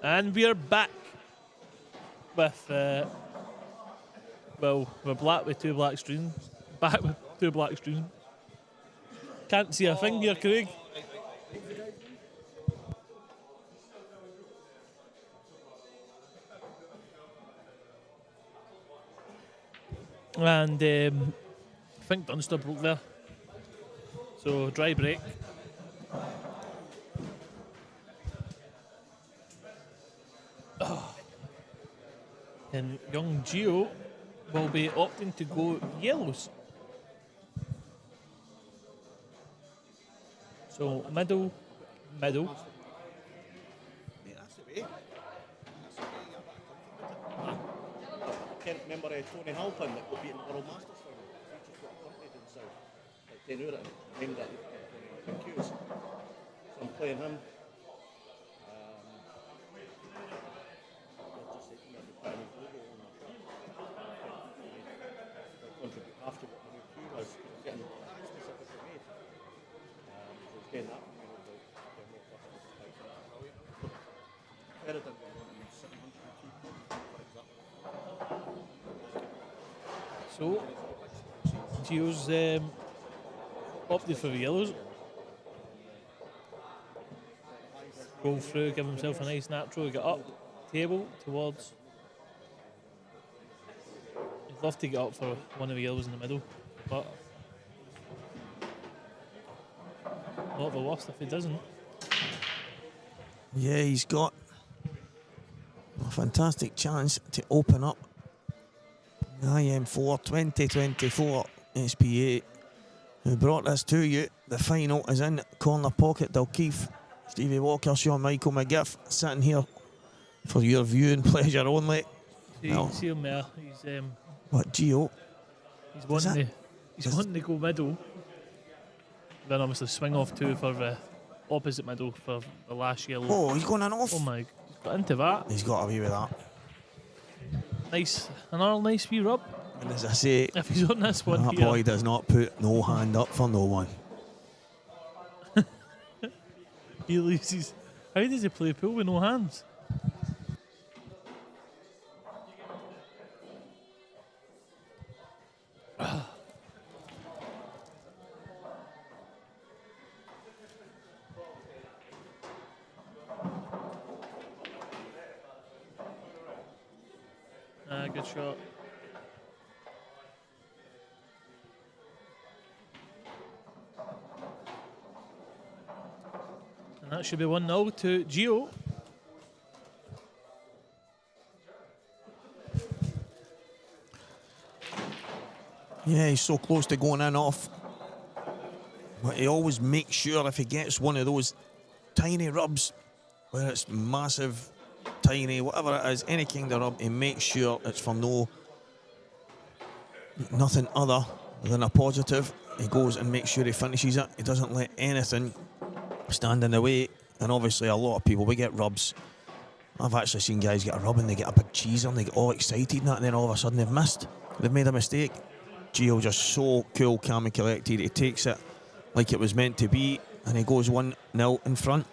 And we're back with, well, we're black with two black streams. Back with two black streams. Can't see a thing here, Craig. And I think Dunster broke there. So, dry break. And young Gio will be opting to go yellows. So middle. Mate, that's the way. That's the way you have that I can't remember Tony Halpin that got beaten at the World Masters for him. He just got accompanied in South. Like 10 hours and named that Tony Hughes. So I'm playing him. Just say to me, I'll be putting his logo on my shirt. I'll contribute half to what the new Q was. I'm getting specifically made. So it's getting that from me. So, Gio's opted for the yellows. Go through, give himself a nice natural, get up, table towards. He'd love to get up for one of the yellows in the middle, but not the worst if he doesn't. Yeah, he's got a fantastic chance to open up IM4 2024 SPA. Who brought this to you? The final is in corner pocket. Dalkeith, Stevie Walker, Sean Michael McGiff sitting here for your viewing pleasure only. See him there. He's what, Gio? He's wanting to go middle. Then obviously swing off two for the opposite middle for the last yellow. Oh, he's going in off. Oh my, he's got into that. He's got away with that. Nice, another nice wee rub. And as I say, if he's on this one that here, boy does not put no hand up for no one. He leaves his. How does he play pool with no hands? Good shot. And that should be 1-0 to Gio. Yeah, he's so close to going in off. But he always makes sure if he gets one of those tiny rubs, whether it's massive, tiny, whatever it is, any kind of rub, he makes sure it's for nothing other than a positive. He goes and makes sure he finishes it. He doesn't let anything stand in the way. And obviously a lot of people, we get rubs. I've actually seen guys get a rub and they get a big cheeser and they get all excited and that, and then all of a sudden they've missed. They've made a mistake. Gio just so cool, calm and collected. He takes it like it was meant to be and he goes 1-0 in front.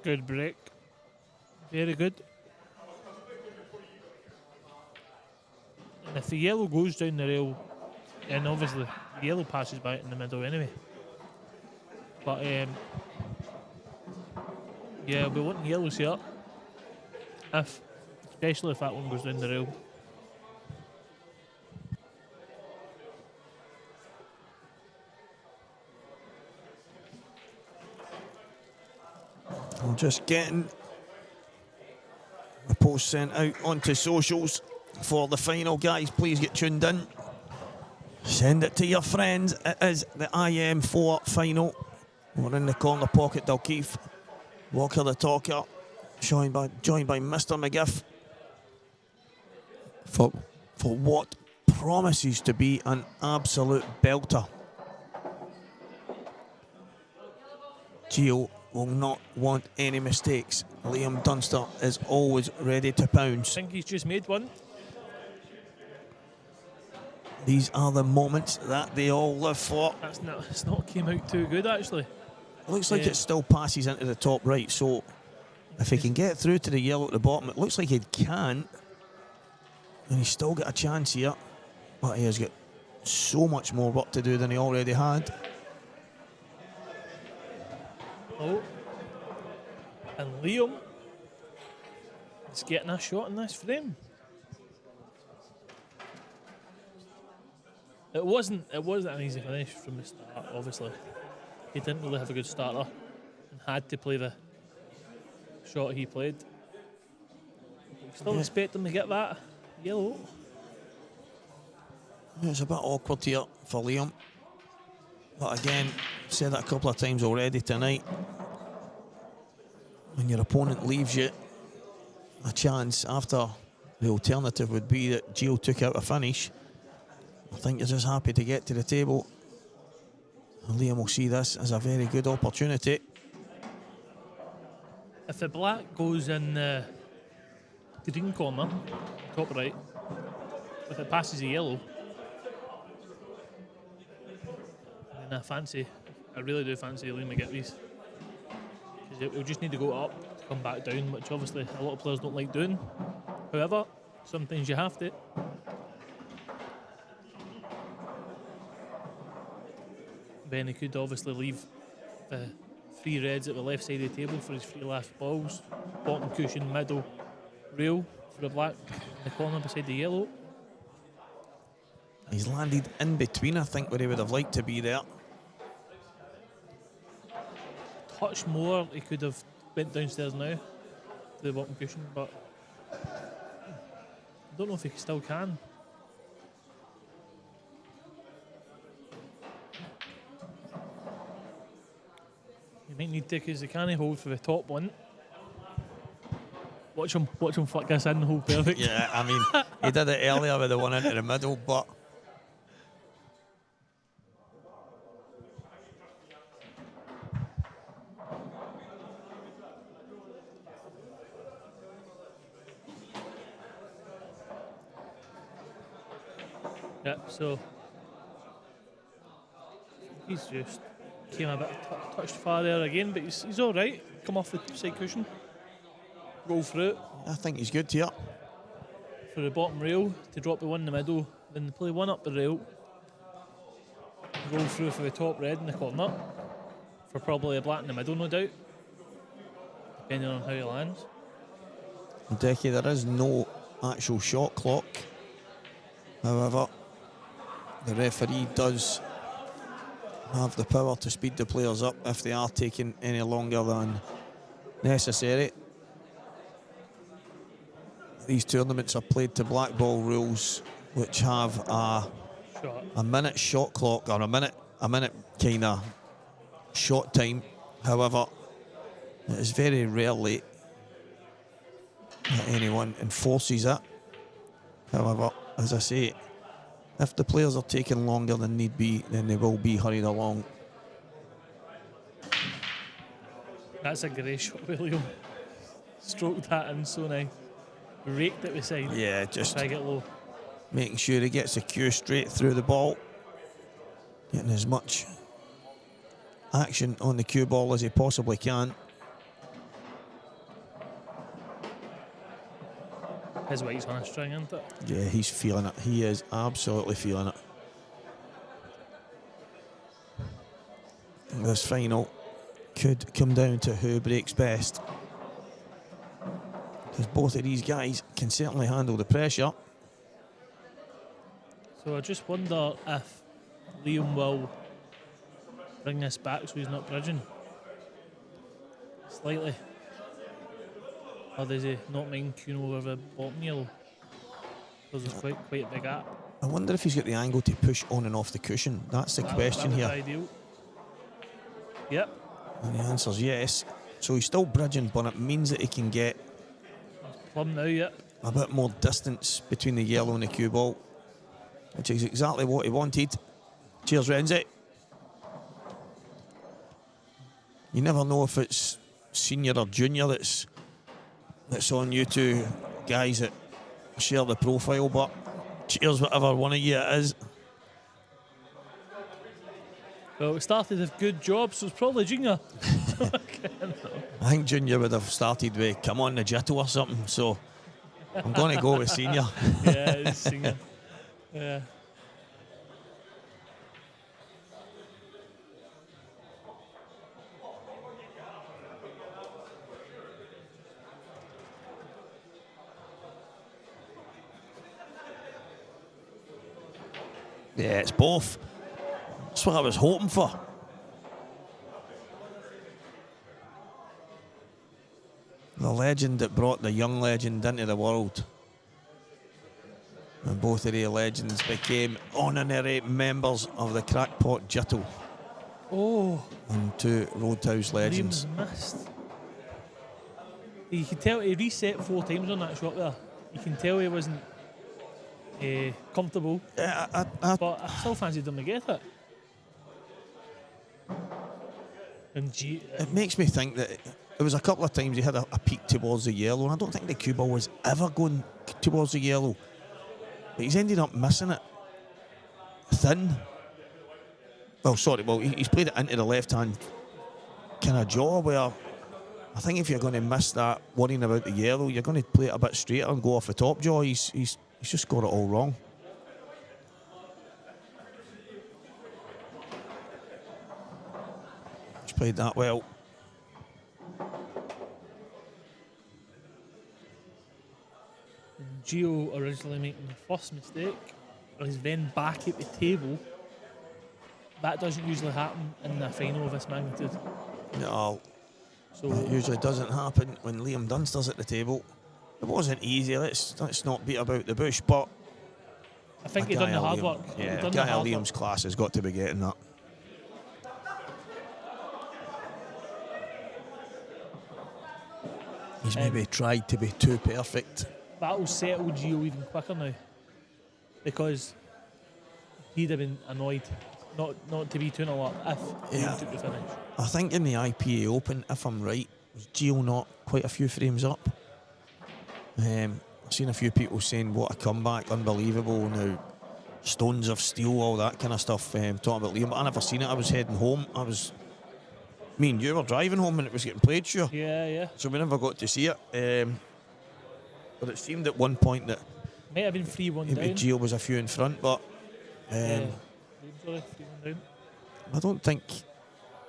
Good break. Very good. And if the yellow goes down the rail, and obviously the yellow passes by it in the middle anyway. But yeah, we want yellows here. Especially if that one goes down the rail. I'm just getting the post sent out onto socials for the final, guys. Please get tuned in. Send it to your friends. It is the IM4 final. We're in the corner pocket, Dalkeith. Walker the talker, joined by Mr. McGiff for what promises to be an absolute belter. Gio will not want any mistakes. Liam Dunster is always ready to pounce. I think he's just made one. These are the moments that they all live for. It's not came out too good, actually. Looks like it still passes into the top right, so if he can get through to the yellow at the bottom, it looks like he can. And he's still got a chance here, but he has got so much more work to do than he already had. Oh. And Liam is getting a shot in this frame. It wasn't an easy finish from the start, obviously. He didn't really have a good starter and had to play the shot he played. Still expect him to get that yellow. It's a bit awkward here for Liam. But again, I've said that a couple of times already tonight. When your opponent leaves you a chance after the alternative would be that Gio took out a finish, I think you're just happy to get to the table. And Liam will see this as a very good opportunity. If the black goes in the green corner, top right, if it passes the yellow, then I really do fancy Liam to get these. Because we'll just need to go up to come back down, which obviously a lot of players don't like doing. However, sometimes you have to. Then he could obviously leave the three reds at the left side of the table for his three last balls. Bottom cushion, middle, rail for the black in the corner beside the yellow. He's landed in between, I think, where he would have liked to be there. Touch more, he could have went downstairs now to the bottom cushion, but I don't know if he still can. You might need to, because he can't hold for the top one. Watch him flick this in, hold perfect. Yeah, I mean, he did it earlier with the one into the middle, but Yep, so he's just came a bit touched far there again, but he's all right. Come off the side cushion, roll through it I think he's good here. for the bottom rail to drop the one in the middle, then play one up the rail, roll through for the top red in the corner, for probably a black in the middle, no doubt, depending on how he lands. Decky, there is no actual shot clock. However, the referee does have the power to speed the players up if they are taking any longer than necessary. These tournaments are played to black ball rules, which have a minute shot clock, or a minute kind of shot time. However, it is very rarely that anyone enforces it. However, as I say, if the players are taking longer than need be, then they will be hurried along. That's a great shot, William. Stroked that in so nice. Raked it beside. Yeah, just try to get low. Making sure he gets the cue straight through the ball. Getting as much action on the cue ball as he possibly can. His white's on a string, isn't it? Yeah, he's feeling it. He is absolutely feeling it. This final could come down to who breaks best, because both of these guys can certainly handle the pressure. So I just wonder if Liam will bring this back so he's not bridging. Slightly. Or does he not mind queuing over the bottom yellow? Because there's quite a big gap. I wonder if he's got the angle to push on and off the cushion. That's the question that would here. be ideal. Yep. And the answer's yes. So he's still bridging, but it means that he can get Plum now, yep. a bit more distance between the yellow and the cue ball, which is exactly what he wanted. Cheers, Renzi. You never know if it's senior or junior that's on you two guys that share the profile, but cheers, whatever one of you it is. Well, we started with good jobs, so it's probably junior. I think junior would have started with come on the Jitto or something, so I'm going to go with senior. Yeah, it's senior. Yeah. Yeah, it's both. That's what I was hoping for. The legend that brought the young legend into the world. And both of the legends became honorary members of the Crackpot Jitto. Oh. And two Roadhouse legends. Liam's missed. You can tell he reset 4 times on that shot there. You can tell he wasn't comfortable. Yeah, but I still fancied him to get it. And it makes me think that there was a couple of times he had a peek towards the yellow, and I don't think the cue ball was ever going towards the yellow. But he's ended up missing it. Thin. Well, he's played it into the left-hand kind of jaw, where I think if you're going to miss that, worrying about the yellow, you're going to play it a bit straighter and go off the top jaw. He's just got it all wrong. He's played that well. Gio originally making the first mistake, and he's then back at the table. That doesn't usually happen in a final of this magnitude. No. So it usually doesn't happen when Liam Dunster's at the table. It wasn't easy, let's not beat about the bush, but I think he done the hard work. Yeah, a guy of Liam's class has got to be getting that. He's maybe tried to be too perfect. That'll settle Gio even quicker now, because he'd have been annoyed not to be 2-0 up if Liam took the finish. I think in the IPA Open, if I'm right, was Gio not quite a few frames up? I've seen a few people saying what a comeback, unbelievable, now stones of steel, all that kind of stuff, talking about Liam, but I never seen it. I was heading home. Me and you were driving home when it was getting played, sure. Yeah. So we never got to see it. But it seemed at one point that might have been 3-1 down. Gio was a few in front, but 3-1 down. I don't think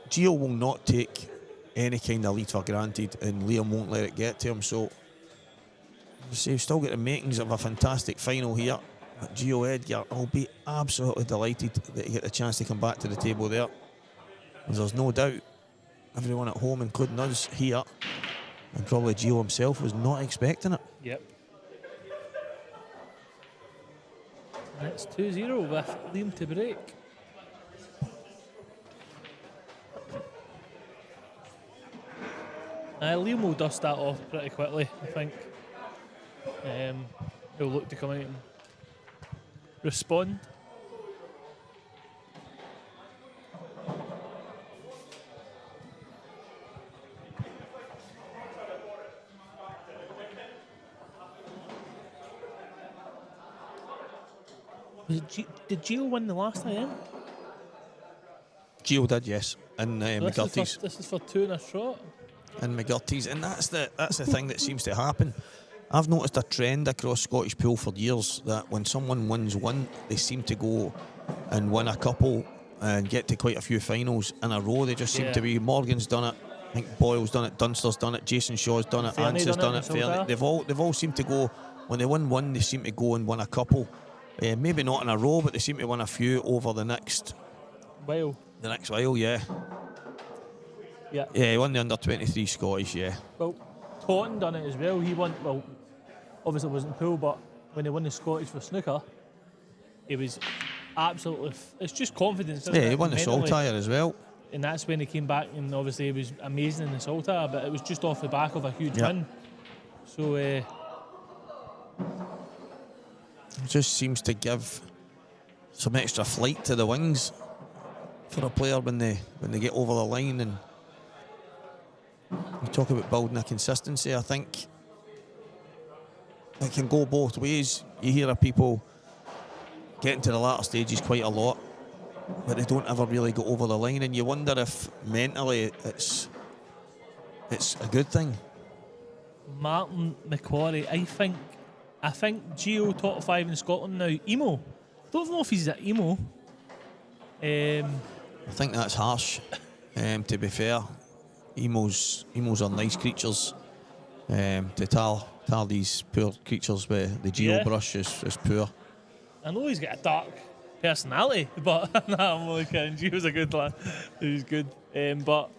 Gio will not take any kind of lead for granted, and Liam won't let it get to him. So we've still got the makings of a fantastic final here. But Gio Edgar, I'll be absolutely delighted that he get the chance to come back to the table there. And there's no doubt everyone at home, including us here, and probably Gio himself, was not expecting it. Yep. And it's 2-0 with Liam to break. Liam will dust that off pretty quickly, I think. He'll look to come out and respond. Did Gio win the last time? Gio did, yes, in McGoldrick's. This is for 2 in a trot. In McGoldrick's, and that's the thing that seems to happen. I've noticed a trend across Scottish pool for years that when someone wins one, they seem to go and win a couple and get to quite a few finals in a row. They just seem to be. Morgan's done it. I think Boyle's done it. Dunster's done it. Jason Shaw's done it. Ans's done it. Fairney. They've all seemed to go. When they win one, they seem to go and win a couple. Maybe not in a row, but they seem to win a few over the next while. The next while, yeah. Yeah. Yeah, he won the under-23 Scottish, yeah. Well, Taunton done it as well. He won, well, obviously it wasn't pool, but when he won the Scottish for snooker, he was absolutely, it's just confidence. Isn't Yeah, it? he won the Mentally. Saltire as well. And that's when he came back, and obviously he was amazing in the Saltire, but it was just off the back of a huge win. So, it just seems to give some extra flight to the wings for a player when they get over the line. And you talk about building a consistency. I think it can go both ways. You hear of people getting to the latter stages quite a lot, but they don't ever really go over the line, and you wonder if mentally it's a good thing. Martin McQuarrie, I think Gio top 5 in Scotland now. Emo. I don't know if he's at emo. I think that's harsh. To be fair, emos are nice creatures. To tell these poor creatures with the Geo brush is poor. I know he's got a dark personality, but no, I'm only kidding. Gio's a good lad. He's good. But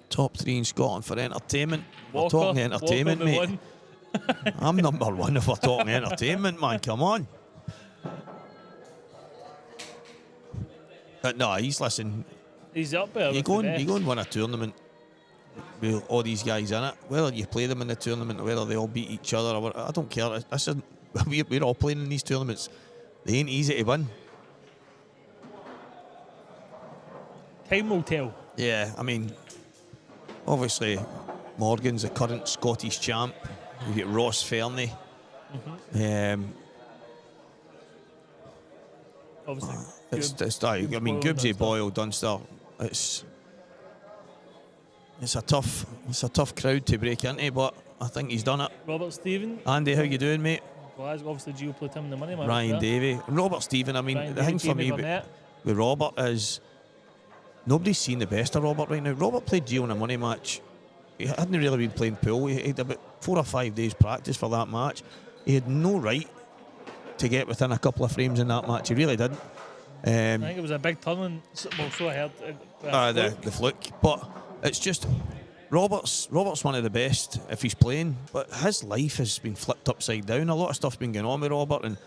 top 3 in Scotland for entertainment. Walker, we're talking entertainment, Walker, mate. one. I'm number 1 if we're talking entertainment, man. Come on. But no, he's He's up there. You go and win a tournament with all these guys in it. Whether you play them in the tournament or whether they all beat each other, I don't care. We're all playing in these tournaments. They ain't easy to win. Time will tell. Yeah, I mean, obviously, Morgan's the current Scottish champ. You get Ross Fernie. Obviously. I mean, Gibbsy, Boyle, Dunster. It's a tough crowd to break into, but I think he's done it. Robert Stephen. Andy, how you doing, mate? Glasgow, obviously Gio played him in the money man. Ryan Davey, and Robert Stephen. I mean, Ryan the thing Davey, for me Jamie with Robert is nobody's seen the best of Robert right now. Robert played Gio in a money match. He hadn't really been playing pool. He had about 4 or 5 days practice for that match. He had no right to get within a couple of frames in that match. He really didn't. I think it was a big tournament. Well, so I heard. The fluke. But it's just Robert's one of the best if he's playing, but his life has been flipped upside down. A lot of stuff's been going on with Robert, and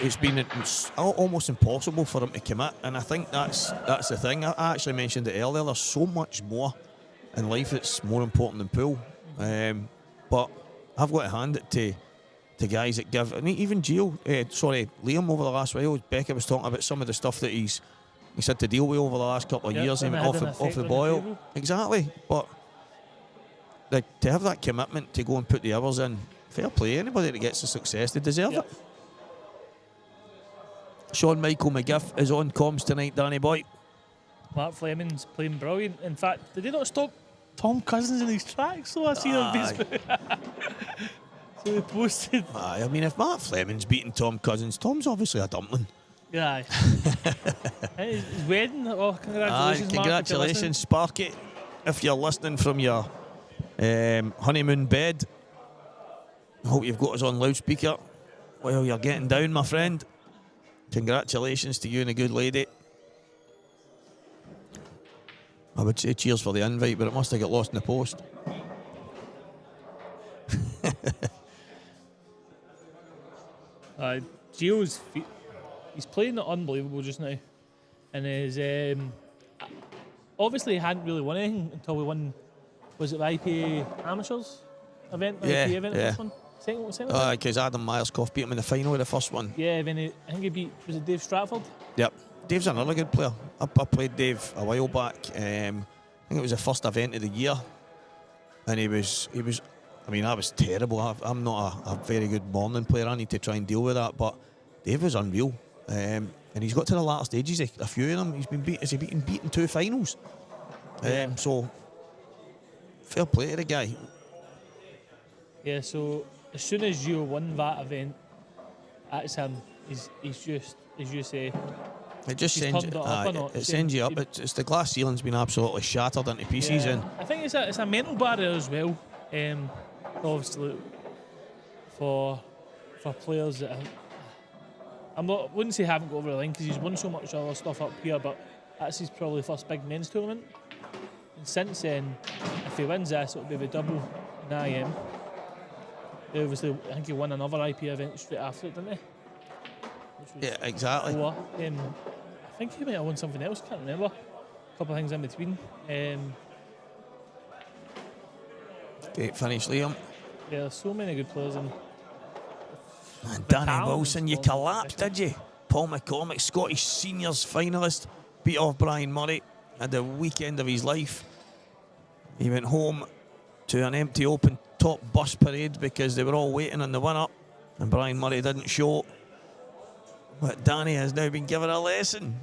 it's almost impossible for him to commit. And I think that's the thing. I actually mentioned it earlier. There's so much more in life that's more important than pool. But I've got to hand it to guys that give, and even Liam over the last while, Becca was talking about some of the stuff that he's had to deal with over the last couple of years. He went off the boil. Exactly. But to have that commitment to go and put the hours in, fair play. Anybody that gets the success, they deserve it. Sean Michael McGiff is on comms tonight, Danny boy. Mark Fleming's playing brilliant. In fact, did they not stop Tom Cousins in his tracks? So I see on Facebook. So they posted. I mean, if Mark Fleming's beating Tom Cousins, Tom's obviously a dumpling. Yeah. His wedding. Oh, congratulations, Mark, congratulations, Sparky. If you're listening from your honeymoon bed, I hope you've got us on loudspeaker while you're getting down, my friend. Congratulations to you and a good lady. I would say cheers for the invite, but it must have got lost in the post. Gio's he's playing unbelievable just now, and is obviously he hadn't really won anything until we won. Was it the IPA amateurs event? IPA event, yeah. First one? Second? Because Adam Myerscough beat him in the final of the first one. Yeah, then I think he beat, was it Dave Stratford? Yep. Dave's another good player. I played Dave a while back. I think it was the first event of the year, and he was. I mean, I was terrible. I'm not a very good morning player. I need to try and deal with that. But Dave was unreal, and he's got to the latter stages. A few of them, he's been beaten 2 finals. So fair play to the guy. Yeah. So as soon as you won that event, that's him. He's just, as you say. It just sends you up. It's the glass ceiling's been absolutely shattered into pieces, and I think it's a mental barrier as well. Obviously, for players that wouldn't say haven't got over the line because he's won so much other stuff up here, but that's his probably first big men's tournament. since then, if he wins this, it'll be the double in IM. Obviously, I think he won another IP event straight after it, didn't he? Yeah, exactly. I think he might have won something else, can't remember. A couple of things in between. Great finish, Liam. Yeah, there's so many good players in. And The Danny talent Wilson, you is collapsed, did you? Paul McCormick, Scottish Seniors finalist, beat off Brian Murray, had the weekend of his life. He went home to an empty open top bus parade because they were all waiting on the winner, and Brian Murray didn't show. But Danny has now been given a lesson.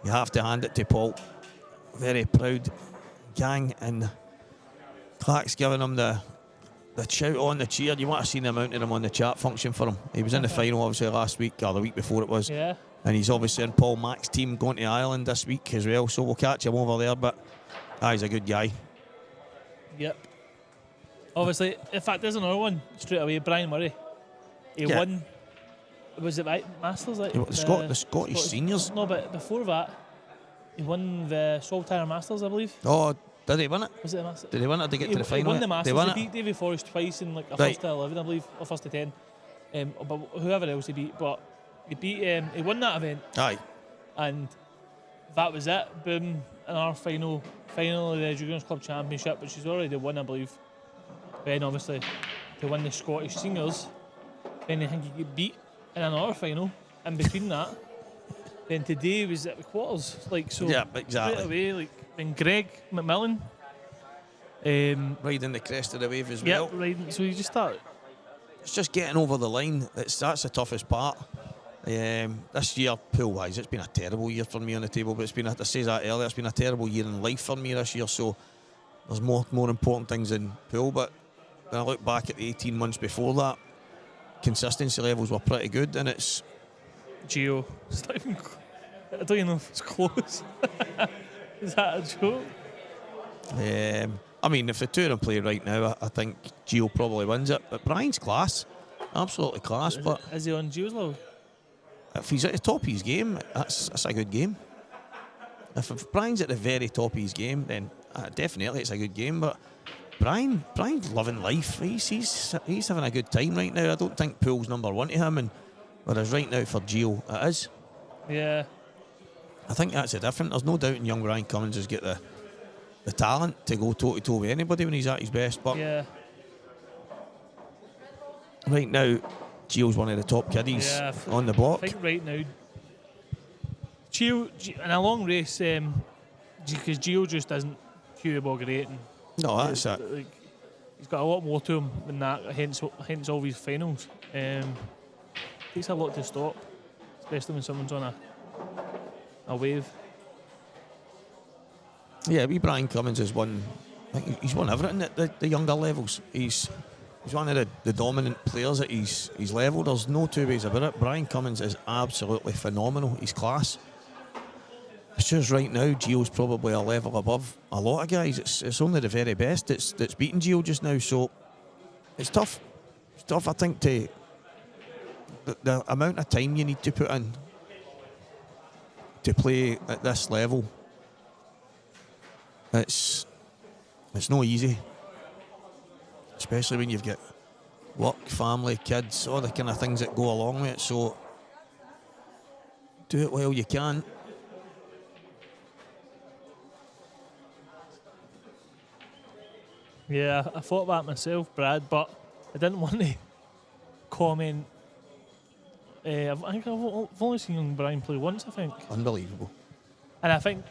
You have to hand it to Paul. Very proud gang, and Clark's giving him the shout on the cheer. You might have seen the amount of them on the chat function for him. He was in the final obviously last week, or the week before it was. Yeah. And he's obviously in Paul Mack's team going to Ireland this week as well, so we'll catch him over there. But he's a good guy. Yep. Obviously, in fact, there's another one straight away. Brian Murray. He Yeah. won. Was it right? Masters? Like The Scottish Seniors. No, but before that, he won the Saltire Masters, I believe. Oh, did he win it? Was it the Masters? Did he win it? Did he get to the final? He won the They Masters. won He it? beat Davy Forrest twice in like a Right. first to 11, I believe, or first to 10. But whoever else he beat, but he beat. He won that event, Aye. and that was it. Boom! In our final of the Juniors Club Championship, which he's already won, I believe. Then obviously to win the Scottish Seniors, then I think he get beat in another final. In between that, then today was at the quarters. Like so. Yeah, exactly. Straight away, like then Greg McMillan. Riding the crest of the wave as Yeah, well. right. So you just start. It's just getting over the line. That's the toughest part. This year, pool-wise, it's been a terrible year for me on the table. But it's been, I said that earlier, it's been a terrible year in life for me this year. So there's more important things in pool. But when I look back at the 18 months before that, consistency levels were pretty good, and it's Geo. It's not even, I don't even know if it's close. Is that a joke? I mean, if the two of them play right now, I think Gio probably wins it. But Brian's class, absolutely class. But Is he on Geo's level? if he's at the top of his game, that's a good game. If Brian's at the very top of his game, then definitely it's a good game. But Brian's loving life. He's having a good time right now. I don't think pool's number one to him, and whereas right now for Gio it is. Yeah. I think that's the difference. There's no doubt in young Brian Cummins has got the talent to go toe to toe with anybody when he's at his best. But Yeah. right now, Gio's one of the top kiddies Yeah. on the block. I think right now, Gio in a long race, because Gio just isn't cueable great, and No, that's it. like, he's got a lot more to him than that. Hence all these finals. Takes a lot to stop, especially when someone's on a wave. Yeah, wee Brian Cummins has won. I think he's won everything at the younger levels. He's one of the dominant players at his level. There's no two ways about it. Brian Cummins is absolutely phenomenal. He's class. It's just right now, Gio's probably a level above a lot of guys. It's only the very best that's beating Gio just now. So it's tough. It's tough, I think, to the amount of time you need to put in to play at this level. It's no easy, especially when you've got work, family, kids, all the kind of things that go along with it. So do it while you can. Yeah, I thought that myself, Brad, but I didn't want to comment. I think I've only seen Brian play once, I think. Unbelievable. And I think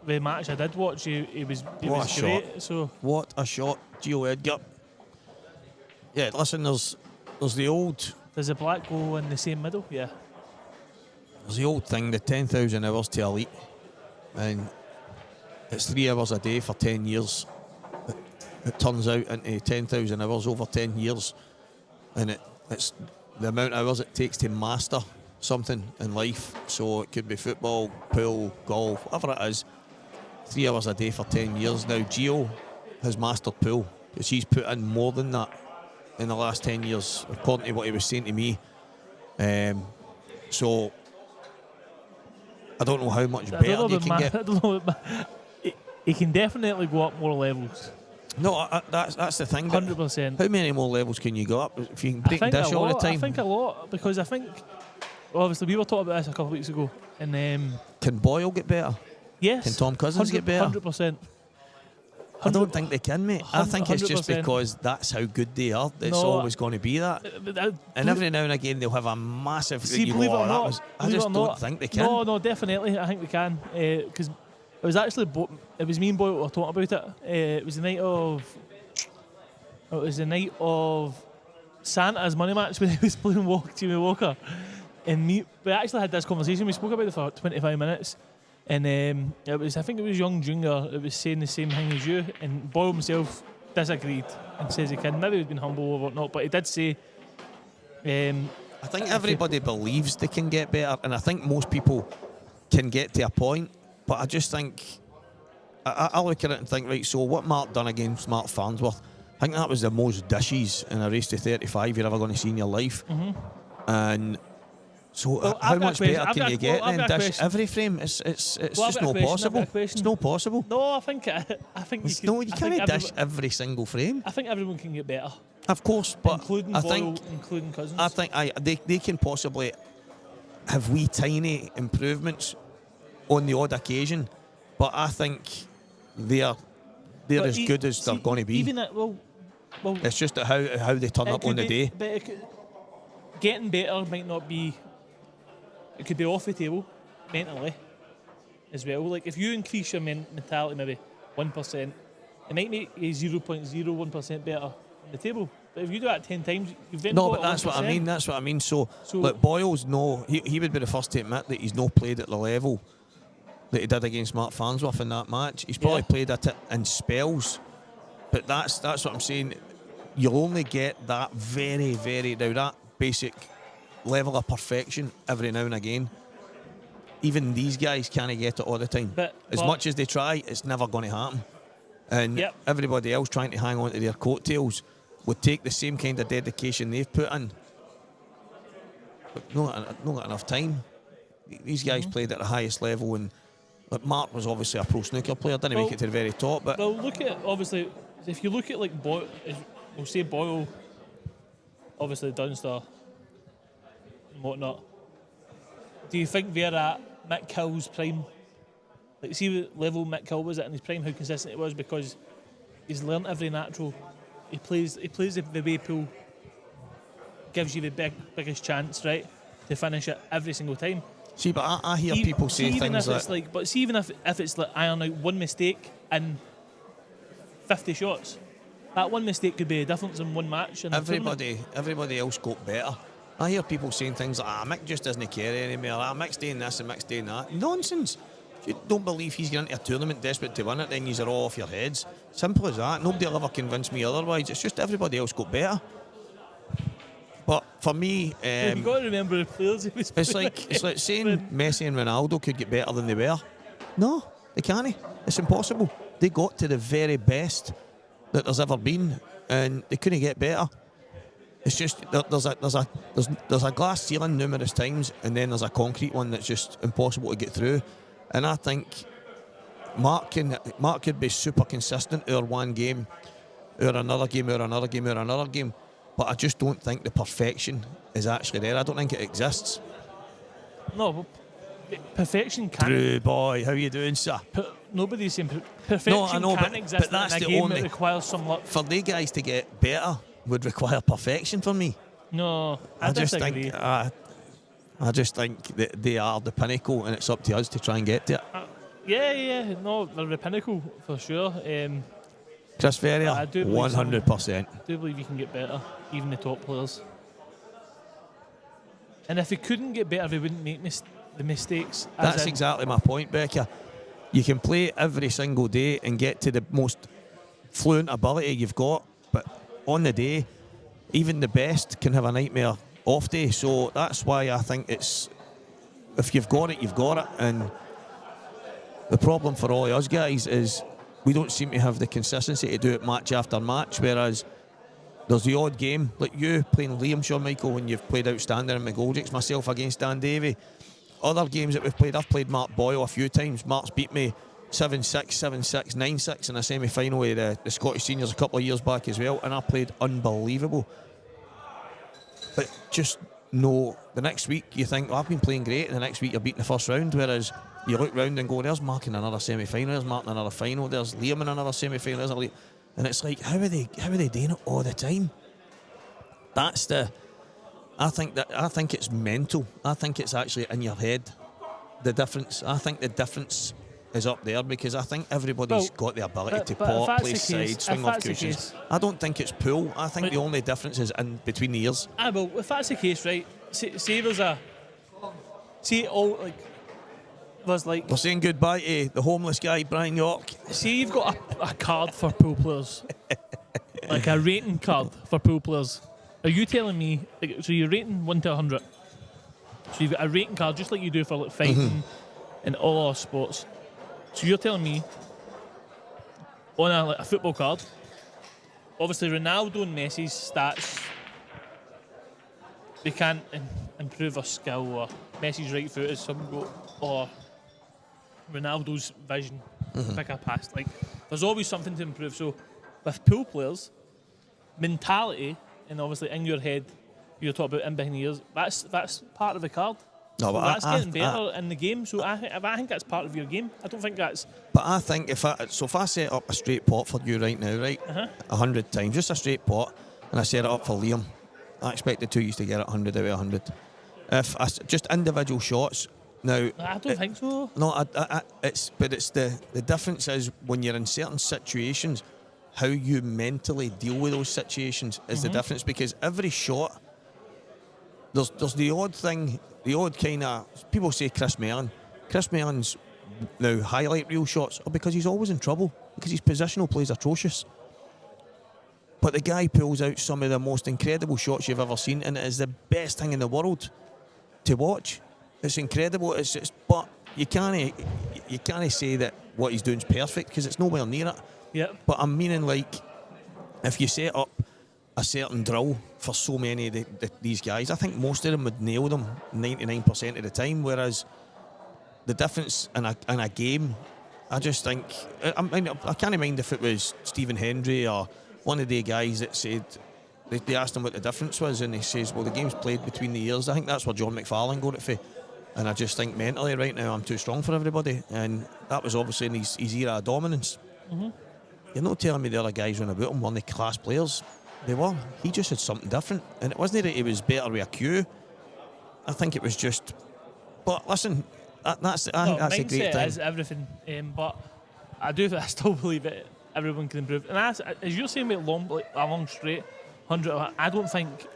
the match I did watch, he was What a great. shot. So What a shot, Gio Edgar. Yeah, listen, there's the old there's a black goal in the same middle. Yeah. There's the old thing, the 10,000 hours to elite, and it's 3 hours a day for 10 years. It turns out into 10,000 hours over 10 years, and it's the amount of hours it takes to master something in life. So it could be football, pool, golf, whatever it is. 3 hours a day for 10 years. Now Gio has mastered pool because he's put in more than that in the last 10 years, according to what he was saying to me. So I don't know how much better you can get. I don't know. he can definitely go up more levels. No, that's the thing. but 100%. How many more levels can you go up if you can I break think dish a all the lot. time? I think a lot because I think obviously we were talking about this a couple of weeks ago, and Can Boyle get better? yes, Can Tom Cousins get better? 100%. I don't think they can, mate. I think it's just 100%. because that's how good they are. It's No, always going to be that. And every now and again they'll have a massive. See, you believe go, it or "Oh, that not, was-" I believe it just or don't not, think they can. No, definitely. I think they can because it was actually it was me and Boyle who were talking about it. It was the night of Santa's money match when he was playing Jimmy Walker, and we actually had this conversation. We spoke about it for 25 minutes, and I think it was Young Junior. It was saying the same thing as you, and Boyle himself disagreed and says he can. Maybe he's been humble or whatnot, but he did say. I think everybody believes they can get better, and I think most people can get to a point. But I just think I look at it and think, right, so what Mark done against Mark Farnsworth, I think that was the most dishes in a race to 35 you're ever going to see in your life. Mm-hmm. And so Well, how I've got much a question. better I've can got- you get well, I've then? got a Dish question. every frame. It's Well, just I've got a not question, possible. I've got a question. It's not possible. No, I think It's you no, you can't dish every single frame. I think everyone can get better, Of course, but including I Boyle, think including Cousins. I think they can possibly have wee tiny improvements on the odd occasion, but I think they're But as good as they're going to be. Even at, well, It's just how they turn it up on could the be- day. But getting better might not be. It could be off the table mentally as well. Like if you increase your mentality maybe 1%, it might make you 0.01% better on the table. But if you do that 10 times, you've then No, got but that's what I 1%. mean. That's what I mean. So So- Boyle's he would be the first to admit that he's not played at the level that he did against Mark Farnsworth in that match. He's probably played at it in spells, but that's what I'm saying. You'll only get that very, very that basic level of perfection every now and again. Even these guys can't get it all the time. But Much as they try, it's never going to happen. And Yep. everybody else trying to hang on to their coattails would take the same kind of dedication they've put in, but not got enough time. These guys played at the highest level, and like Mark was obviously a pro snooker player, didn't make it to the very top. But well, look at obviously if you look at like Boyle, we'll say Boyle, obviously Dunster and whatnot. Do you think they're at Mick Hill's prime? Like, see what level Mick Hill was at in his prime, how consistent it was, because he's learnt every natural. He plays the way pool, gives you the biggest chance, right, to finish it every single time. see, but I hear people say even things if it's like, like, but see, even if it's like iron out one mistake in 50 shots, that one mistake could be a difference in one match. In the tournament. everybody else got better. I hear people saying things like, Mick just doesn't care anymore. Mick's doing this and Mick's doing that. Nonsense. If you don't believe he's going into a tournament desperate to win it, then you're all off your heads. Simple as that. Nobody will ever convince me otherwise. It's just everybody else got better. But for me, You've got to remember the players he was it's playing like saying Messi and Ronaldo could get better than they were. No, they can't. It's impossible. They got to the very best that there's ever been, and they couldn't get better. It's just there's a glass ceiling numerous times, and then there's a concrete one that's just impossible to get through. And I think Mark could be super consistent or one game, or another game, or another game, or another game. But I just don't think the perfection is actually there. I don't think it exists. No, but perfection can't. Drew boy, how you doing, sir? Nobody's saying perfection No, I know, can't but exist that's in a the game only- that requires some luck. For the guys to get better would require perfection for me. No, I disagree. I just think that they are the pinnacle, and it's up to us to try and get to it. Yeah, no, they're the pinnacle for sure. Chris Ferrier, I do believe so. 100%. I do believe you can get better, even the top players. And if they couldn't get better, they wouldn't make the mistakes. That's exactly my point, Becca. You can play every single day and get to the most fluent ability you've got, but on the day, even the best can have a nightmare off day. So that's why I think it's, if you've got it, you've got it. And the problem for all of us guys is we don't seem to have the consistency to do it match after match, whereas there's the odd game, like you playing Liam Shaw Michael when you've played outstanding in McGoldrick's, myself against Dan Davey. Other games that we've played, I've played Mark Boyle a few times. Mark's beat me 7-6, 7-6, 9-6 in a semi-final with the Scottish seniors a couple of years back as well, and I played unbelievable. But just know the next week you think, I've been playing great, and the next week you're beating the first round, whereas you look round and go, there's Mark in another semi-final, there's Mark in another final, there's Liam in another semi-final, there's Liam. And it's like, how are they doing it all the time? I think it's mental. I think it's actually in your head, the difference. I think the difference is up there, because I think everybody's got the ability to pop, play side, swing off cushions. I don't think it's pool. I think the only difference is in between the ears. Well, if that's the case, right, say there's we're saying goodbye to the homeless guy, Brian York. See, you've got a card for pool players, like a rating card for pool players. Are you telling me, so you're rating 1 to 100, so you've got a rating card just like you do for like fighting and all our sports. So you're telling me on a football card, obviously Ronaldo and Messi's stats, they can't improve their skill, or Messi's right foot is some goal, or Ronaldo's vision to pick a pass. Like, there's always something to improve. So with pool players, mentality, and obviously in your head, you're talking about in behind the ears, that's part of the card. No, but that's getting better in the game. So I think that's part of your game. I don't think that's. But I think if I set up a straight pot for you right now, right, 100 times, just a straight pot, and I set it up for Liam, I expect the two used to get it 100 out of 100. If just individual shots. Now, I don't think so. No, it's the difference is when you're in certain situations, how you mentally deal with those situations is the difference, because every shot, there's the odd thing, the odd kind of, people say Chris Mellon. Chris Mellon's now highlight reel shots are because he's always in trouble, because his positional play is atrocious. But the guy pulls out some of the most incredible shots you've ever seen, and it is the best thing in the world to watch. It's incredible. But you can't say that what he's doing is perfect, because it's nowhere near it. Yeah. But I'm meaning, like, if you set up a certain drill for so many of these guys, I think most of them would nail them 99% of the time. Whereas the difference in a game, I just think, I can't mind if it was Stephen Hendry or one of the guys that said, they asked him what the difference was, and he says, well, the game's played between the ears. I think that's where John McFarlane got it for. And I just think mentally right now I'm too strong for everybody, and that was obviously in his era of dominance. You're not telling me the other guys running about him weren't class players. They were. He just had something different, and it wasn't that he was better with a cue. I think it was just. But listen, I think that's a great thing. Is everything, but I still believe that everyone can improve. And as you're saying about a long straight 100,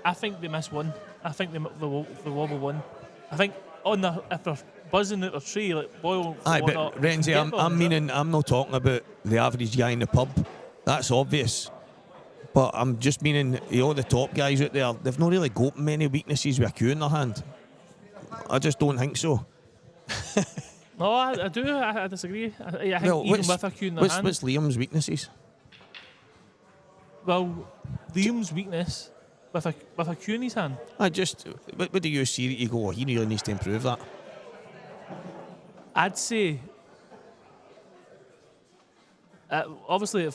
I think they missed one. I think they wobble one. I think if they're buzzing out their tree, like Boyle. Aye, but Renzi, I'm not talking about the average guy in the pub. That's obvious. But I'm just meaning all the top guys out there, they've not really got many weaknesses with a cue in their hand. I just don't think so. No, I do. I disagree. I think even with a cue in their hand. What's Liam's weaknesses? Well, Liam's weakness with a cue in his hand. What do you see that you go, he really needs to improve that? I'd say, obviously,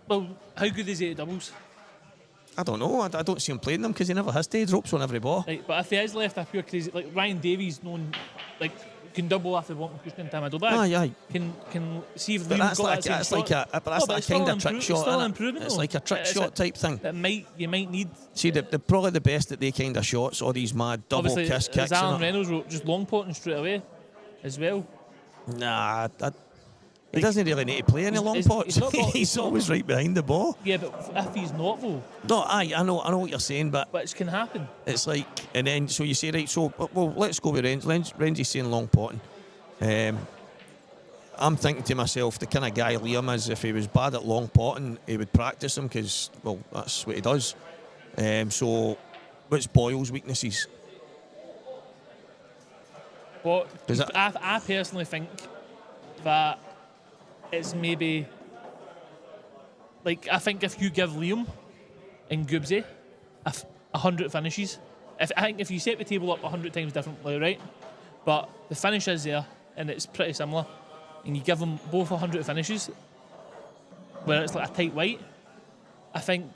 how good is he at doubles? I don't know. I don't see him playing them because he never has to. He drops on every ball. Right, but if he is left a pure crazy, like Ryan Davies, known like can double after one cushion time. I don't know. Aye. Can see if that's like a kind of trick shot. Still improving. It's like a trick shot type thing. You might need. See, the probably the best at they kind of shots, all these mad double obviously, kiss kicks. Alan Reynolds wrote just long potting straight away, as well. Nah, he doesn't really need to play any long pots. He's always right behind the ball. Yeah, but if he's not though. No, I know what you're saying, but it can happen. It's like, and then so you say right. So well, let's go with Renzi. Renzi's saying long potting. I'm thinking to myself, the kind of guy Liam is, if he was bad at long potting, he would practice him because, well, that's what he does. So, what's Boyle's weaknesses? But I personally think that it's maybe like, I think if you give Liam and Goobsy 100 finishes, I think if you set the table up 100 times differently, right, but the finish is there and it's pretty similar, and you give them both 100 finishes, where it's like a tight weight, I think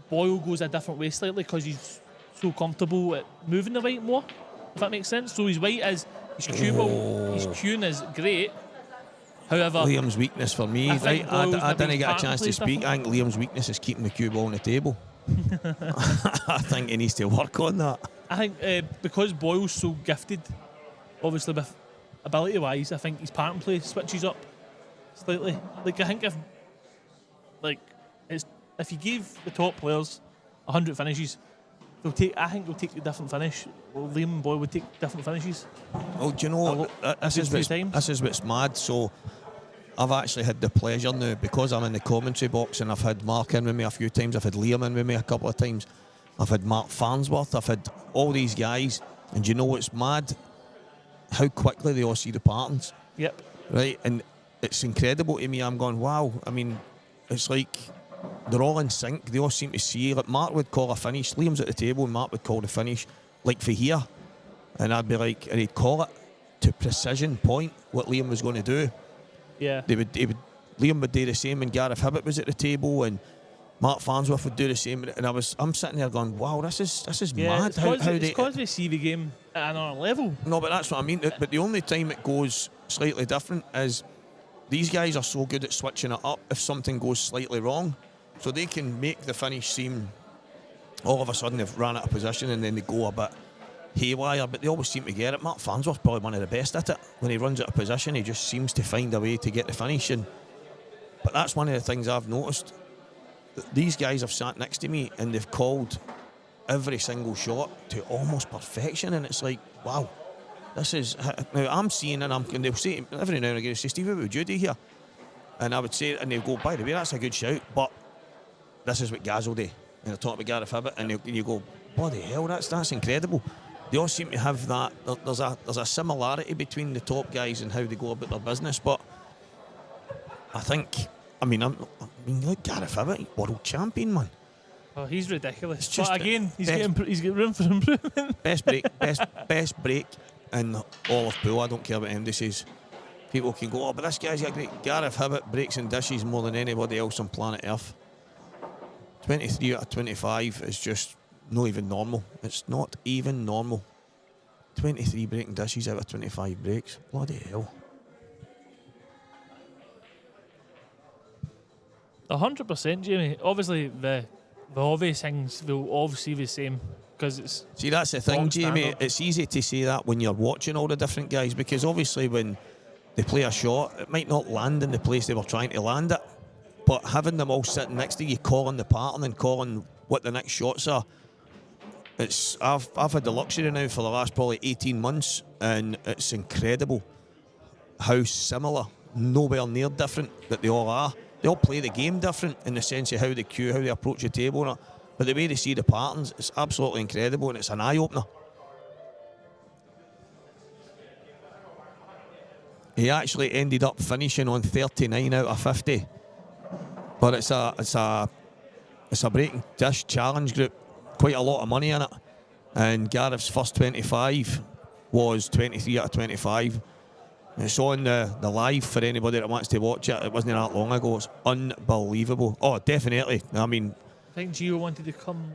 Boyle goes a different way slightly because he's so comfortable at moving the weight more, if that makes sense. So his weight is, his cueing is great. However, Liam's weakness for me, I didn't get a chance to speak. I think Liam's weakness is keeping the cue ball on the table. I think he needs to work on that. I think because Boyle's so gifted, obviously with ability-wise, I think his pattern play switches up slightly. Like I think if you give the top players 100 finishes, they'll take a different finish. Well, Liam and Boyle would take different finishes. Well, do you know, this is what's mad. So I've actually had the pleasure now, because I'm in the commentary box, and I've had Mark in with me a few times, I've had Liam in with me a couple of times, I've had Mark Farnsworth, I've had all these guys, and you know what's mad? How quickly they all see the patterns. Yep. Right, and it's incredible to me. I'm going, wow. I mean, it's like they're all in sync. They all seem to see. Like Mark would call a finish. Liam's at the table, and Mark would call the finish, like for here, and I'd be like, and he'd call it to precision point what Liam was going to do. Yeah. Liam would do the same when Gareth Hibbett was at the table, and Mark Farnsworth would do the same. And I'm sitting there going, wow, this is mad. It's because they see the game at another level. No, but that's what I mean. But the only time it goes slightly different is these guys are so good at switching it up if something goes slightly wrong. So they can make the finish seem all of a sudden they've ran out of position and then they go a bit haywire, but they always seem to get it. Mark Farnsworth's probably one of the best at it. When he runs out of position, he just seems to find a way to get the finish. But that's one of the things I've noticed. These guys have sat next to me and they've called every single shot to almost perfection, and it's like, wow, this is. Now I'm seeing, and they'll say every now and again, say, Steve, what would you do here? And I would say, and they'll go, by the way, that's a good shout, but this is what Gaz will do. And they're talking about Gareth Hibbett, and you go, bloody hell, that's incredible. They all seem to have that. There's a similarity between the top guys and how they go about their business, but I think, I mean, look, Gareth Hibbett, world champion, man. Oh, he's ridiculous. Just but again, he's got room for improvement. Best break in all of pool. I don't care what MD says. People can go, oh, but this guy's got great. Gareth Hibbett breaks and dishes more than anybody else on planet Earth. 23 out of 25 is just not even normal. It's not even normal. 23 breaking dishes out of 25 breaks. Bloody hell. 100%, Jamie. Obviously, the obvious things will obviously be the same because it's. See, that's the thing, Jamie. Standard. It's easy to say that when you're watching all the different guys, because obviously when they play a shot, it might not land in the place they were trying to land it. But having them all sitting next to you, calling the pattern and calling what the next shots are, I've had the luxury now for the last probably 18 months, and it's incredible how similar, nowhere near different, that they all are. They all play the game different in the sense of how they cue, how they approach the table, but the way they see the patterns, it's absolutely incredible, and it's an eye-opener. He actually ended up finishing on 39 out of 50, but it's a breaking dish challenge group, quite a lot of money in it, and Gareth's first 25 was 23 out of 25. It's on the live for anybody that wants to watch it. It wasn't that long ago. It's unbelievable. Oh, definitely. I mean, I think Gio wanted to come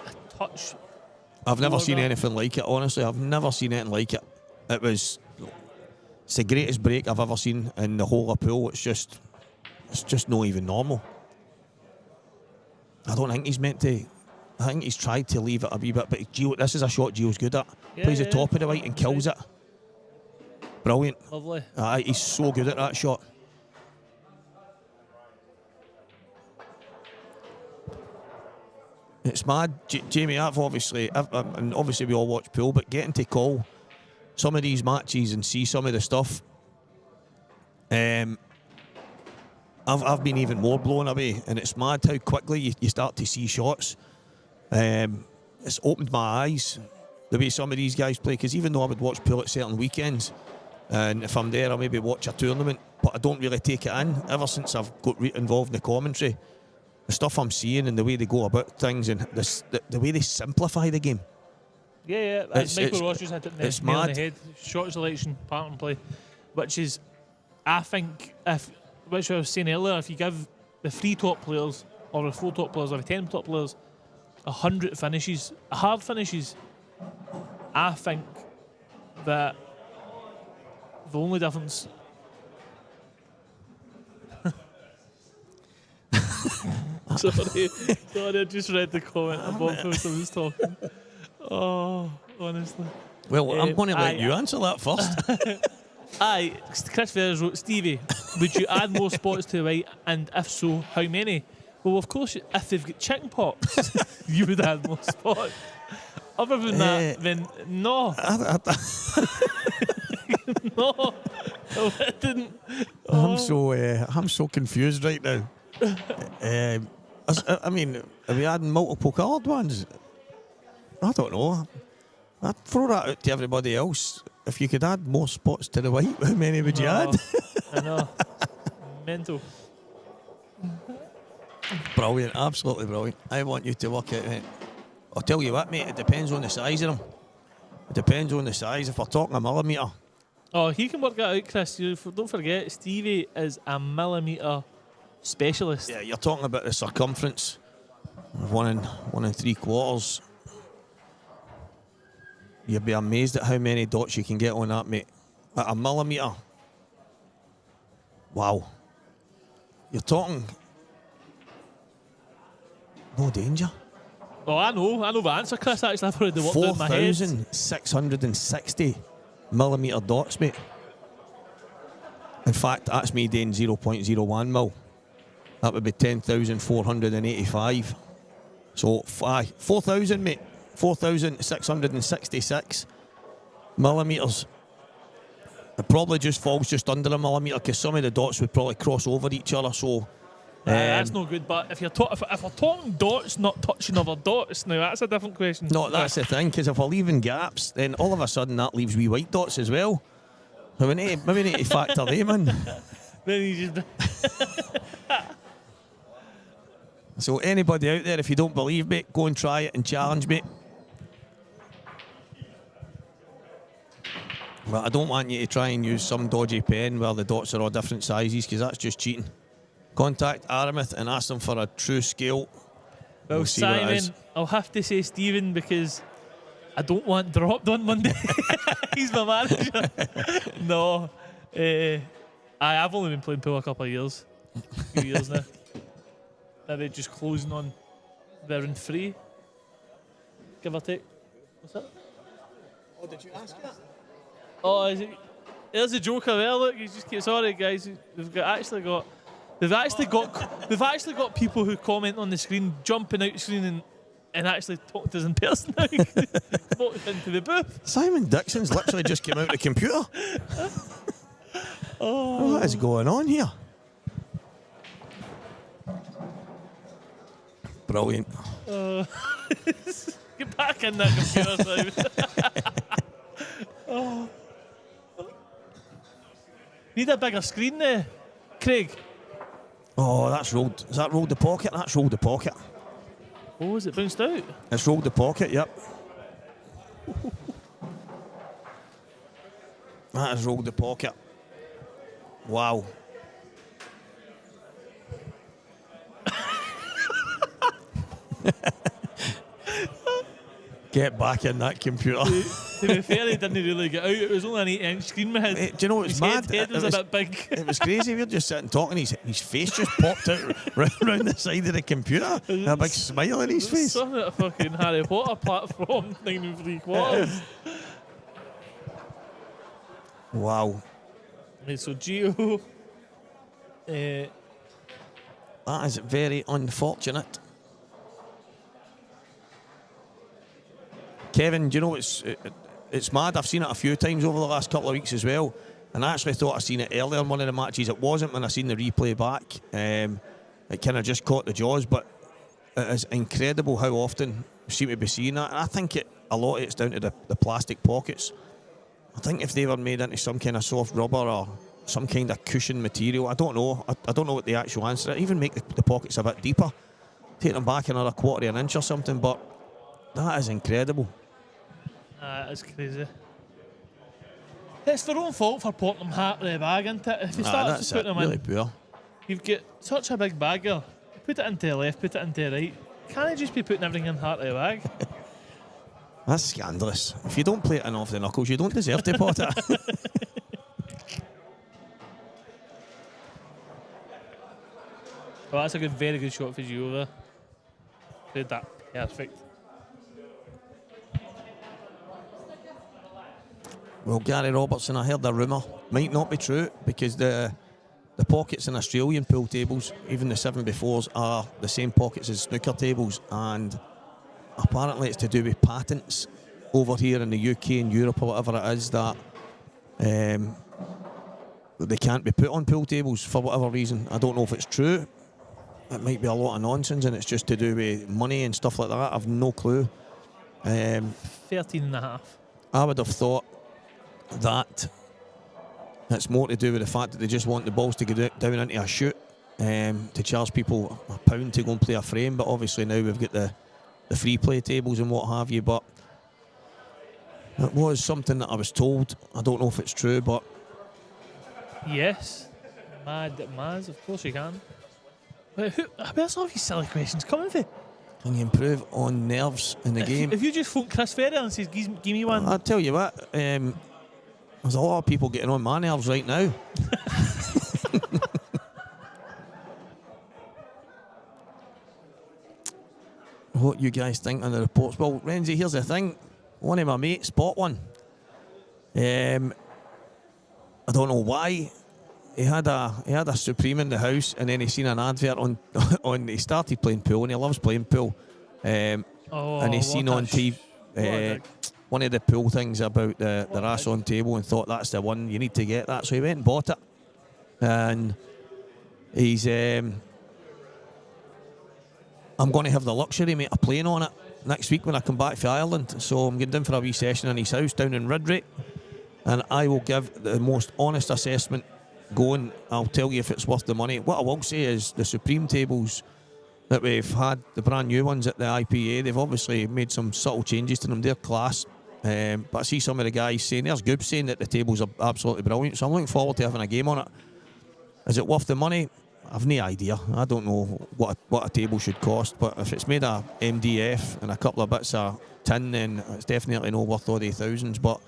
a touch. I've never seen anything like it, honestly. I've never seen anything like it. It's the greatest break I've ever seen in the whole of pool. It's just not even normal. I don't think he's meant to. I think he's tried to leave it a wee bit, but Gio, this is a shot Gio's good at. Plays the top of the white and kills it. Brilliant. Lovely. He's so good at that shot. It's mad, Jamie. And obviously we all watch pool, but getting to call some of these matches and see some of the stuff, I've been even more blown away, and it's mad how quickly you start to see shots. It's opened my eyes the way some of these guys play, because even though I would watch pool at certain weekends, and if I'm there, I'll maybe watch a tournament, but I don't really take it in. Ever since I've got involved in the commentary, the stuff I'm seeing and the way they go about things, and the way they simplify the game. Yeah. Michael Ross just had it nail on mad. the head. Shot selection, pattern play, which is I think which I was saying earlier, if you give the 3 top players or the 4 top players or the 10 top players 100 finishes, hard finishes, I think that the only difference. Sorry, I just read the comment above when someone was talking. Oh, honestly. Well, I'm going to let you answer that first. Aye, Chris Ferris wrote, Stevie, would you add more spots to the right, and if so, how many? Well, of course, if they've got chicken pox, you would add more spots. Other than that, then no. No, I didn't. Oh. I'm so confused right now. I mean, are we adding multiple coloured ones? I don't know. I'd throw that out to everybody else. If you could add more spots to the white, how many would you add? I know. Mental. Brilliant, absolutely brilliant. I want you to work out. I'll tell you what, mate, it depends on the size of them. It depends on the size. If we're talking a millimetre. Oh, he can work that out, Chris. Don't forget, Stevie is a millimetre specialist. Yeah, you're talking about the circumference. 1 3/4. You'd be amazed at how many dots you can get on that, mate. At a millimetre. Wow. You're talking no danger. Oh, I know the answer, Chris. Actually, I've already worked out in my head. 4,660 millimetre dots, mate. In fact, that's me doing 0.01 mil. That would be 10,485. So, 4,000, mate. 4,666 millimetres. It probably just falls just under a millimetre because some of the dots would probably cross over each other. So that's no good. But if we're talking dots, not touching other dots, now that's a different question. No, that's the thing. Because if we're leaving gaps, then all of a sudden that leaves wee white dots as well. We need to factor them in. Then you just. So anybody out there, if you don't believe me, go and try it and challenge me. But I don't want you to try and use some dodgy pen where the dots are all different sizes, because that's just cheating. Contact Aramis and ask them for a true scale. Well, Simon, I'll have to say Stephen, because I don't want dropped on Monday. He's my manager. No. I've only been playing pool a couple of years. A few years now. Maybe just closing on round 3. Give or take. What's that? Oh, did you ask that? Oh, is it? There's a joker there. Look, you just keep. Sorry, guys. We've actually got people who comment on the screen, jumping out the screen and actually talk to us in person now. Walked into the booth. Simon Dixon's literally just came out of the computer. What is going on here? Brilliant. Get back in that computer, Simon. Need a bigger screen there, Craig. Oh, that's rolled. Is that rolled the pocket? That's rolled the pocket. Oh, is it bounced out? It's rolled the pocket, yep. That has rolled the pocket. Wow. Get back in that computer. To be fair, he didn't really get out. It was only an 8-inch screen we had. Hey, do you know what's mad? His head was a bit big. It was crazy. We were just sitting talking. His face just popped out round the side of the computer. A big smile on his face. Something like a fucking Harry Potter platform, 9 3/4. Wow. Right, so Gio. That is very unfortunate. Kevin, do you know it's mad? I've seen it a few times over the last couple of weeks as well, and I actually thought I seen it earlier in one of the matches. It wasn't when I seen the replay back. It kind of just caught the jaws, but it is incredible how often we seem to be seeing that. And I think a lot of it's down to the plastic pockets. I think if they were made into some kind of soft rubber or some kind of cushion material, I don't know. I don't know what the actual answer is. Even make the pockets a bit deeper, take them back another quarter of an inch or something. But that is incredible. It's crazy. It's their own fault for putting them half the bag into it. If you start that's just putting them really in, poor. you've got such a big bag here. Put it into the left, put it into the right. Can't you just be putting everything in half the bag? That's scandalous. If you don't play it in off the knuckles, you don't deserve to pot it. Well, that's a good, very good shot for you there. Played that perfect. Well, Gary Robertson, I heard a rumour, might not be true, because the pockets in Australian pool tables, even the 7x4s, are the same pockets as snooker tables, and apparently it's to do with patents over here in the UK and Europe or whatever it is, that they can't be put on pool tables for whatever reason. I don't know if it's true. It might be a lot of nonsense and it's just to do with money and stuff like that. I've no clue. 13 and a half. I would have thought that it's more to do with the fact that they just want the balls to go down into a chute, to charge people £1 to go and play a frame. But obviously now we've got the free play tables and what have you. But it was something that I was told. I don't know if it's true, but Yes. Maz, of course you can. Where's all these silly questions coming from? can you improve on nerves in the game? If you just phone Chris Ferrer and says, give me one. I'll tell you what, there's a lot of people getting on my nerves right now. What you guys think on the reports? Well, Renzi, here's the thing. One of my mates bought one. I don't know why. He had a Supreme in the house, and then he seen an advert on he started playing pool, and he loves playing pool. And he seen on TV one of the pool things about the Rasson table, and thought that's the one, you need to get that. So he went and bought it, and he's I'm going to have the luxury, mate, of playing on it next week when I come back from Ireland. So I'm going down for a wee session in his house down in Ridley, and I will give the most honest assessment going. I'll tell you if it's worth the money. What I will say is the Supreme tables that we've had, the brand new ones at the IPA, they've obviously made some subtle changes to them. They're class. But I see some of the guys saying, there's Goob saying that the tables are absolutely brilliant. So I'm looking forward to having a game on it. Is it worth the money? I've no idea. I don't know what a table should cost, but if it's made of MDF and a couple of bits of tin, then it's definitely not worth all the thousands. But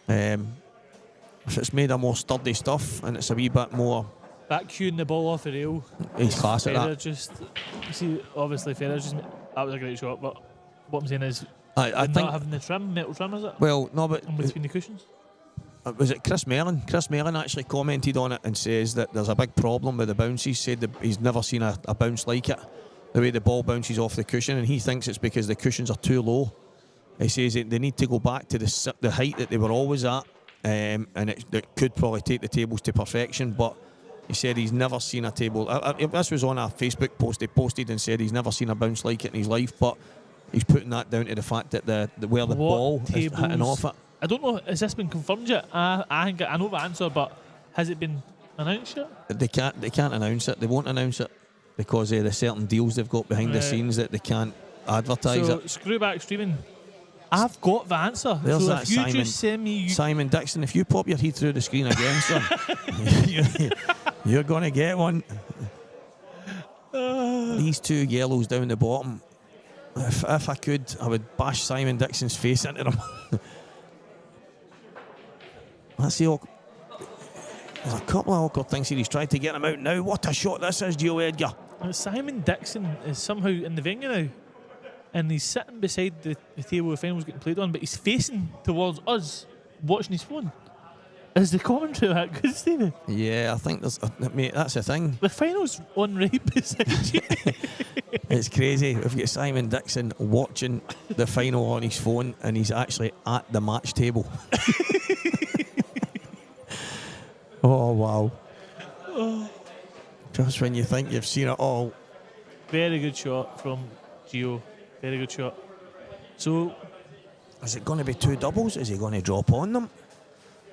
if it's made of more sturdy stuff and it's a wee bit more, That cueing the ball off the rail. he's class at Ferrer that. just, you see, obviously Ferrer just, that was a great shot, but what I'm saying is, I think, not having the metal trim, is it? well, no, but In between the cushions? was it Chris Mellon? Chris Mellon actually commented on it and says that there's a big problem with the bounces. Said that he's never seen a bounce like it, the way the ball bounces off the cushion, and he thinks it's because the cushions are too low. He says that they need to go back to the height that they were always at, and it could probably take the tables to perfection. But he said he's never seen a table. This was on a Facebook post he posted, and said he's never seen a bounce like it in his life. But he's putting that down to the fact that where the ball is hitting off it. I don't know, has this been confirmed yet? I know the answer, but has it been announced yet? They can't announce it. They won't announce it because of the certain deals they've got behind the scenes that they can't advertise so, it. Screwback streaming. I've got the answer. There's so that if you Simon. just send me... Simon Dixon, if you pop your head through the screen again, son, you're going to get one. These two yellows down the bottom. If I could, I would bash Simon Dixon's face into them. That's the awkward. There's a couple of awkward things here. He's tried to get him out now. What a shot this is, Joe Edgar. Simon Dixon is somehow in the venue now, and he's sitting beside the table the final's getting played on, but he's facing towards us, watching his phone. Is the commentary that good, Stephen? Yeah, I think there's... mate, that's the thing. The final's on right beside you. It's crazy. We've got Simon Dixon watching the final on his phone, and he's actually at the match table. Oh, wow. Just when you think you've seen it all. Very good shot from Gio. Very good shot. So, Is it going to be two doubles? Is he going to drop on them?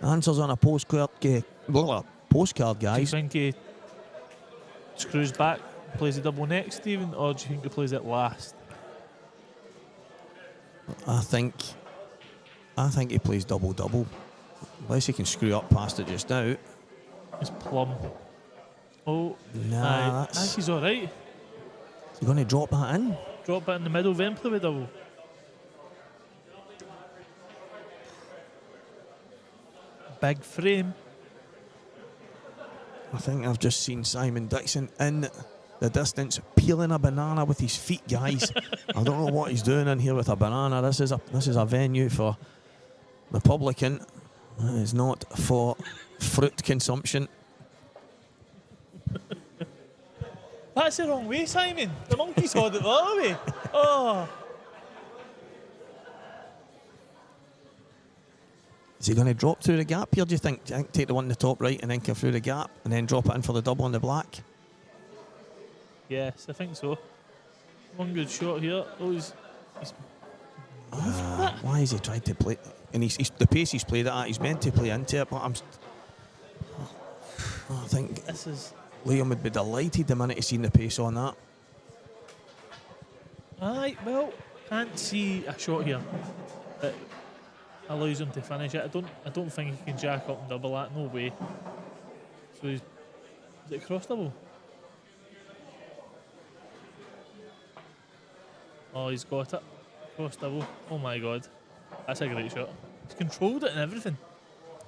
Answers on a postcard, do you guys. think he screws back, plays the double next, Stephen, or do you think he plays it last? I think he plays double. Unless he can screw up past it just now. It's plum. Oh, Nah, aye, he's all right. Is he going to drop that in? Drop it in the middle, then play with double. Big frame. I think I've just seen Simon Dixon in the distance peeling a banana with his feet, guys. I don't know what he's doing in here with a banana. This is a venue for the publican. It is not for fruit consumption. That's the wrong way, Simon. The monkey saw it the other way. Oh. Is he going to drop through the gap here, do you think? Do you think take the one in the top right and then come through the gap and then drop it in for the double on the black? Yes, I think so. One good shot here. Oh, he's why has he tried to play? And he's the pace he's played it at, he's meant to play into it, but I think this is... Liam would be delighted the minute he's seen the pace on that. Aye, well, can't see a shot here that allows him to finish it. I don't think he can jack up and double that. No way. So is it cross double? Oh, he's got it. Cross double. Oh my god, that's a great shot. He's controlled it and everything.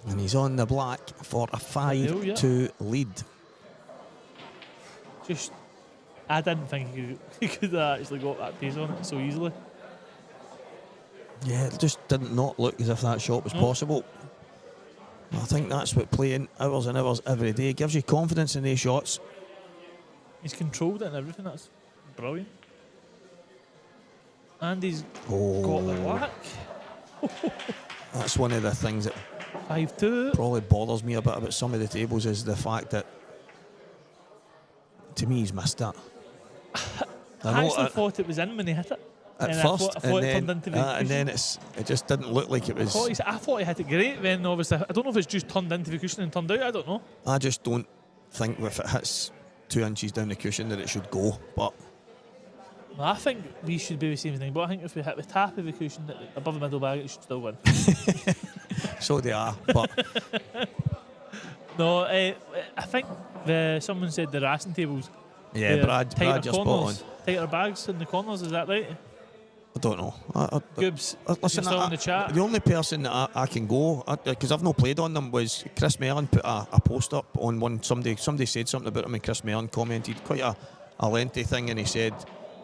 And he's on the black for a 5-2 lead. Just, I didn't think he could have actually got that pace on it so easily. Yeah, it just didn't not look as if that shot was possible. I think that's what playing hours and hours every day gives you confidence in these shots. He's controlled it and everything. That's brilliant. And he's got the black. That's one of the things that 5-2. probably bothers me a bit about some of the tables is the fact that, to me, he's missed that. I actually thought it was in when he hit it. At and first, I thought it turned into the and then it just didn't look like it was. I thought he hit it great. Then obviously, I don't know if it's just turned into the cushion and turned out. I don't know. I just don't think if it hits 2 inches down the cushion that it should go. But I think we should be the same thing. But I think if we hit the top of the cushion above the middle bag, it should still win. So they are. But no, I think someone said the racing tables. Yeah, Brad just spot on. Tighter bags in the corners, is that right? I don't know. Goobs, listen, still in the chat. The only person that I can go, because I've not played on them, was Chris Mellon put a post up on one. Somebody said something about him, and Chris Mellon commented quite a lengthy thing, and he said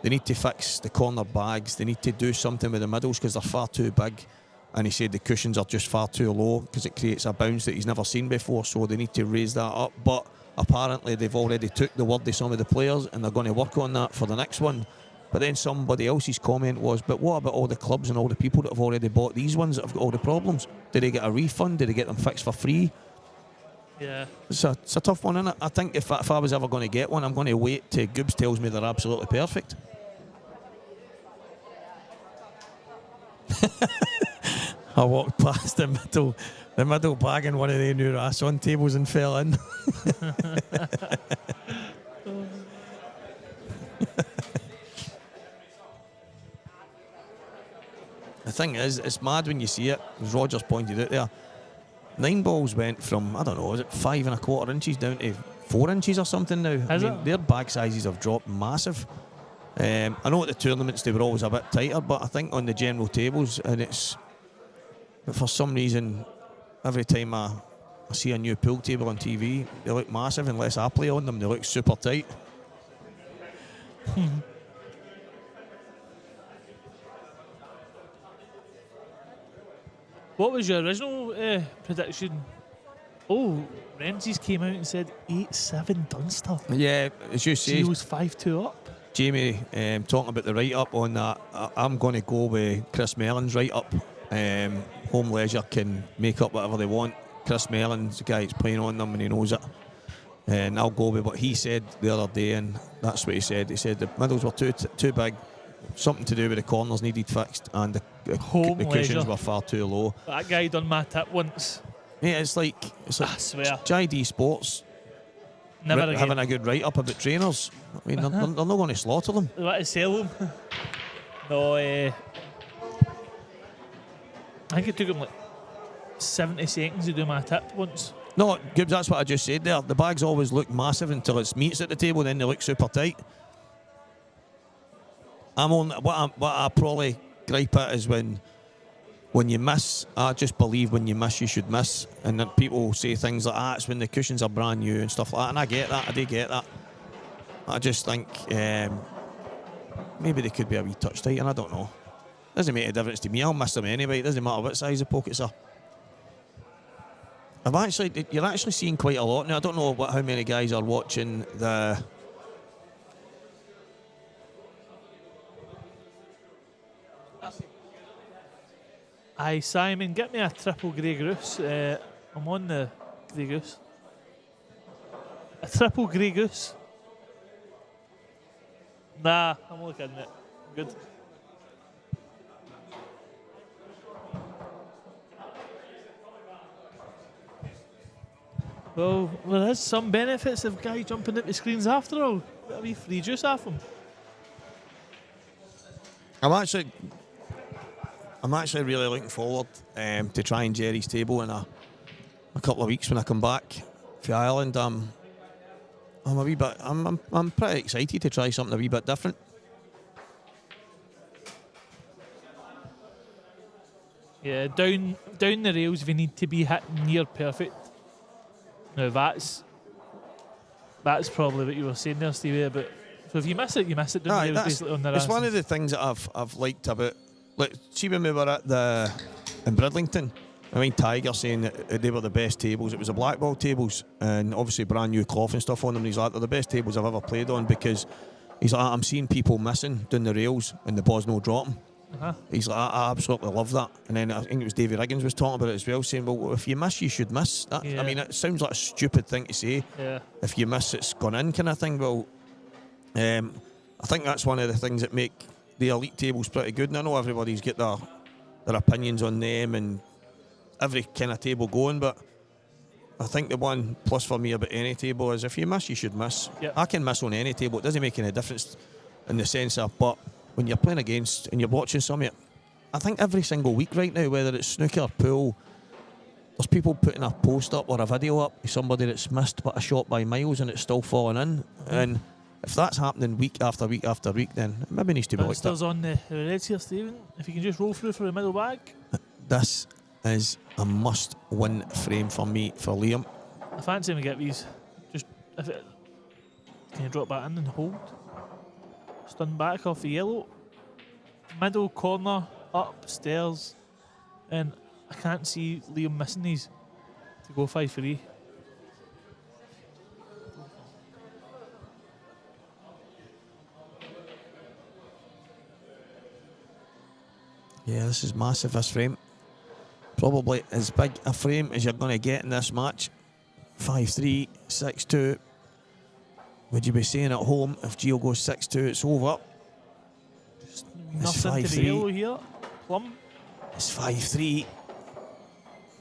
they need to fix the corner bags, they need to do something with the middles because they're far too big, and he said the cushions are just far too low because it creates a bounce that he's never seen before, so they need to raise that up. But apparently they've already took the word of some of the players and they're going to work on that for the next one. But then somebody else's comment was, but what about all the clubs and all the people that have already bought these ones that have got all the problems? Did they get a refund? Did they get them fixed for free? Yeah. It's a tough one, isn't it? I think if I was ever going to get one, I'm going to wait till Goobs tells me they're absolutely perfect. I walked past the middle bag in one of the new Rasson tables and fell in. The thing is, it's mad when you see it, as Rogers pointed out there. 9 balls went from, I don't know, is it 5 1/4 inches down to 4 inches or something now? Their bag sizes have dropped massive. I know at the tournaments they were always a bit tighter, but I think on the general tables, but for some reason, every time I see a new pool table on TV, they look massive. Unless I play on them, they look super tight. What was your original prediction? Oh, Renzies came out and said 8-7 Dunster. Yeah, as you say, he was 5-2 up. Jamie, talking about the write-up on that, I'm going to go with Chris Mellon's write-up. Home Leisure can make up whatever they want. Chris Mellon's the guy that's playing on them and he knows it. And I'll go with what he said the other day, and that's what he said. He said the middles were too big, something to do with the corners needed fixed, and the cushions were far too low. That guy done my tip once. Yeah, it's like I swear. JD Sports Never having a good write-up about trainers. I mean, they're not going to slaughter them. They want to sell them. No, I think it took him like 70 seconds to do my tip once. No, Gibbs, that's what I just said there. The bags always look massive until it's meats at the table, then they look super tight. What I probably gripe at is when you miss. I just believe when you miss, you should miss. And then people say things like, it's when the cushions are brand new and stuff like that. And I get that, I do get that. I just think maybe they could be a wee touch tight, and I don't know. Doesn't make a difference to me. I'll miss them anyway. It doesn't matter what size the pockets are. You're actually seeing quite a lot now. I don't know how many guys are watching the. Aye, Simon, get me a triple Grey Goose. I'm on the Grey Goose. A triple Grey Goose. Nah, I'm only kidding it. Good. Well, there is some benefits of guys jumping at the screens after all. Got a wee free juice off them. I'm actually really looking forward to trying Jerry's table in a couple of weeks when I come back for Ireland. I'm pretty excited to try something a wee bit different. Yeah, down the rails we need to be hit near perfect. Now that's probably what you were saying there, Stevie. But so if you miss it, you miss it. Don't you? Basically on the it's one of the things that I've liked about. Like, see when we were in Bridlington, I mean Tiger saying that they were the best tables. It was the black ball tables and obviously brand new cloth and stuff on them. And he's like, they're the best tables I've ever played on because he's like, I'm seeing people missing down the rails and the balls no dropping. He's like, I absolutely love that. And then I think it was Davy Riggins was talking about it as well, saying, well, if you miss, you should miss. That, yeah. I mean, it sounds like a stupid thing to say. Yeah. If you miss, it's gone in kind of thing. Well, I think that's one of the things that make the elite tables pretty good. And I know everybody's got their opinions on them and every kind of table going, but I think the one plus for me about any table is if you miss, you should miss. Yep. I can miss on any table. It doesn't make any difference in the sense of, but when you're playing against and you're watching some of it, I think every single week right now, whether it's snooker, pool, there's people putting a post up or a video up of somebody that's missed but a shot by miles and it's still falling in. And if that's happening week after week after week, then it maybe needs to be looked at. Dunster's on the reds here, Stephen. If you can just roll through for the middle bag. This is a must-win frame for me, for Liam. I fancy we get these. Just can you drop that in and hold? Stun back off the yellow. Middle corner, upstairs, and I can't see Liam missing these to go 5-3. Yeah, this is massive, this frame. Probably as big a frame as you're going to get in this match. 5-3, 6-2. Would you be saying at home if Gio goes 6-2, it's over? Just nothing to the yellow here. Plum. It's 5-3.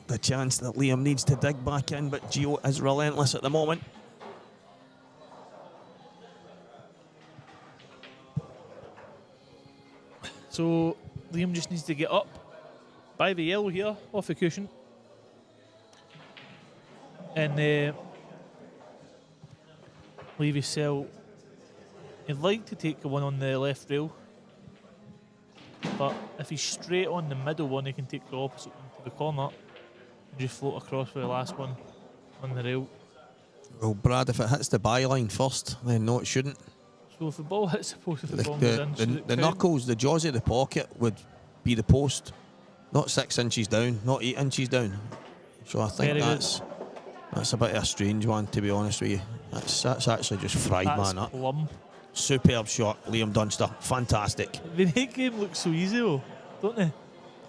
The chance that Liam needs to dig back in, but Gio is relentless at the moment. So Liam just needs to get up by the yellow here, off the cushion. And leave his cell. He'd like to take the one on the left rail, but if he's straight on the middle one, he can take the opposite one to the corner and just float across for the last one on the rail. Well, Brad, if it hits the byline first, then no, it shouldn't. So if the ball hits the post, if the ball goes in, the knuckles, the jaws of the pocket would be the post, not 6 inches down, not 8 inches down. So I think that's a bit of a strange one, to be honest with you. That's actually just fried, that's man. Plum. Superb shot, Liam Dunster. Fantastic. The night game looks so easy though, don't they?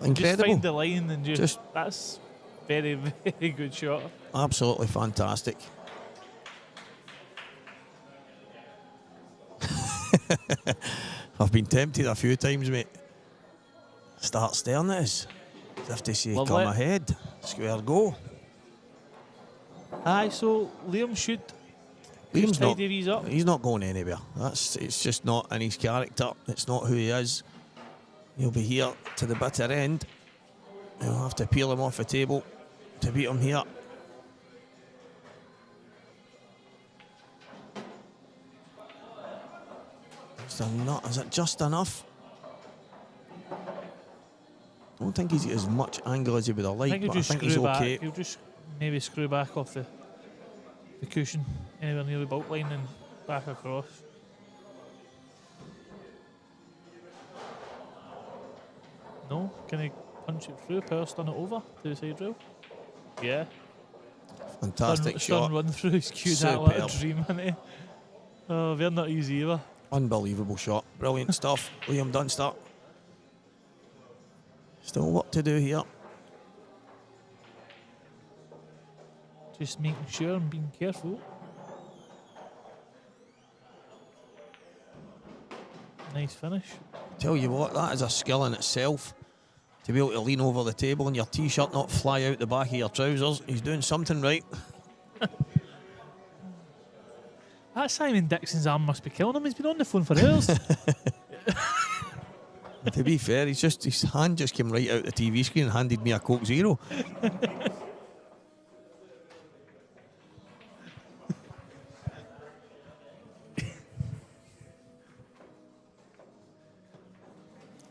Incredible. Just find the line and just that's very, very good shot. Absolutely fantastic. I've been tempted a few times, mate. Start staring at us. As if to say, Lovely. Come ahead, square go. Aye, so Liam should Liam's not, tidy these up. He's not going anywhere. It's just not in his character. It's not who he is. He'll be here to the bitter end. He'll have to peel him off the table. to beat him here. Is it just enough? I don't think he's got as much angle as he would have liked, but I think he's okay. He'll just maybe screw back off the cushion anywhere near the bulk line and back across. No? Can he punch it through? Power stun it over to the side rail? Yeah. Fantastic shot. Stun run through his cue, that little dream, isn't it? Oh, they're not easy either. Unbelievable shot. Brilliant stuff. Liam Dunster. Still work to do here. Just making sure and being careful. Nice finish. Tell you what, that is a skill in itself. To be able to lean over the table and your t-shirt not fly out the back of your trousers. He's doing something right. That Simon Dixon's arm must be killing him. He's been on the phone for hours. To be fair, his hand just came right out the TV screen and handed me a Coke Zero.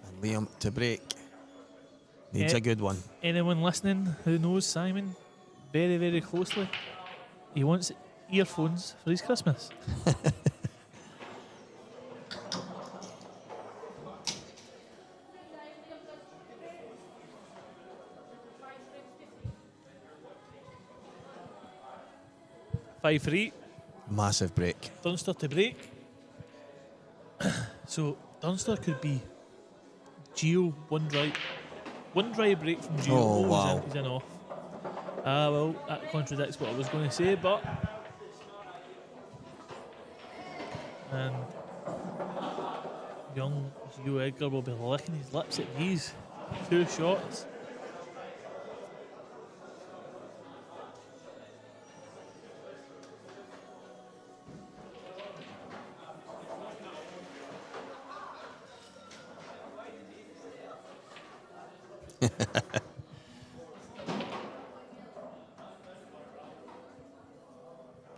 And Liam to break. Needs a good one. Anyone listening who knows Simon very, very closely, he wants earphones for his Christmas. 5-3. Massive break. Dunster to break. So Dunster could be Gio, one dry break from Gio. Oh, wow. He's in off. Well, that contradicts what I was going to say, but... And young Gio Edgar will be licking his lips at these 2 shots.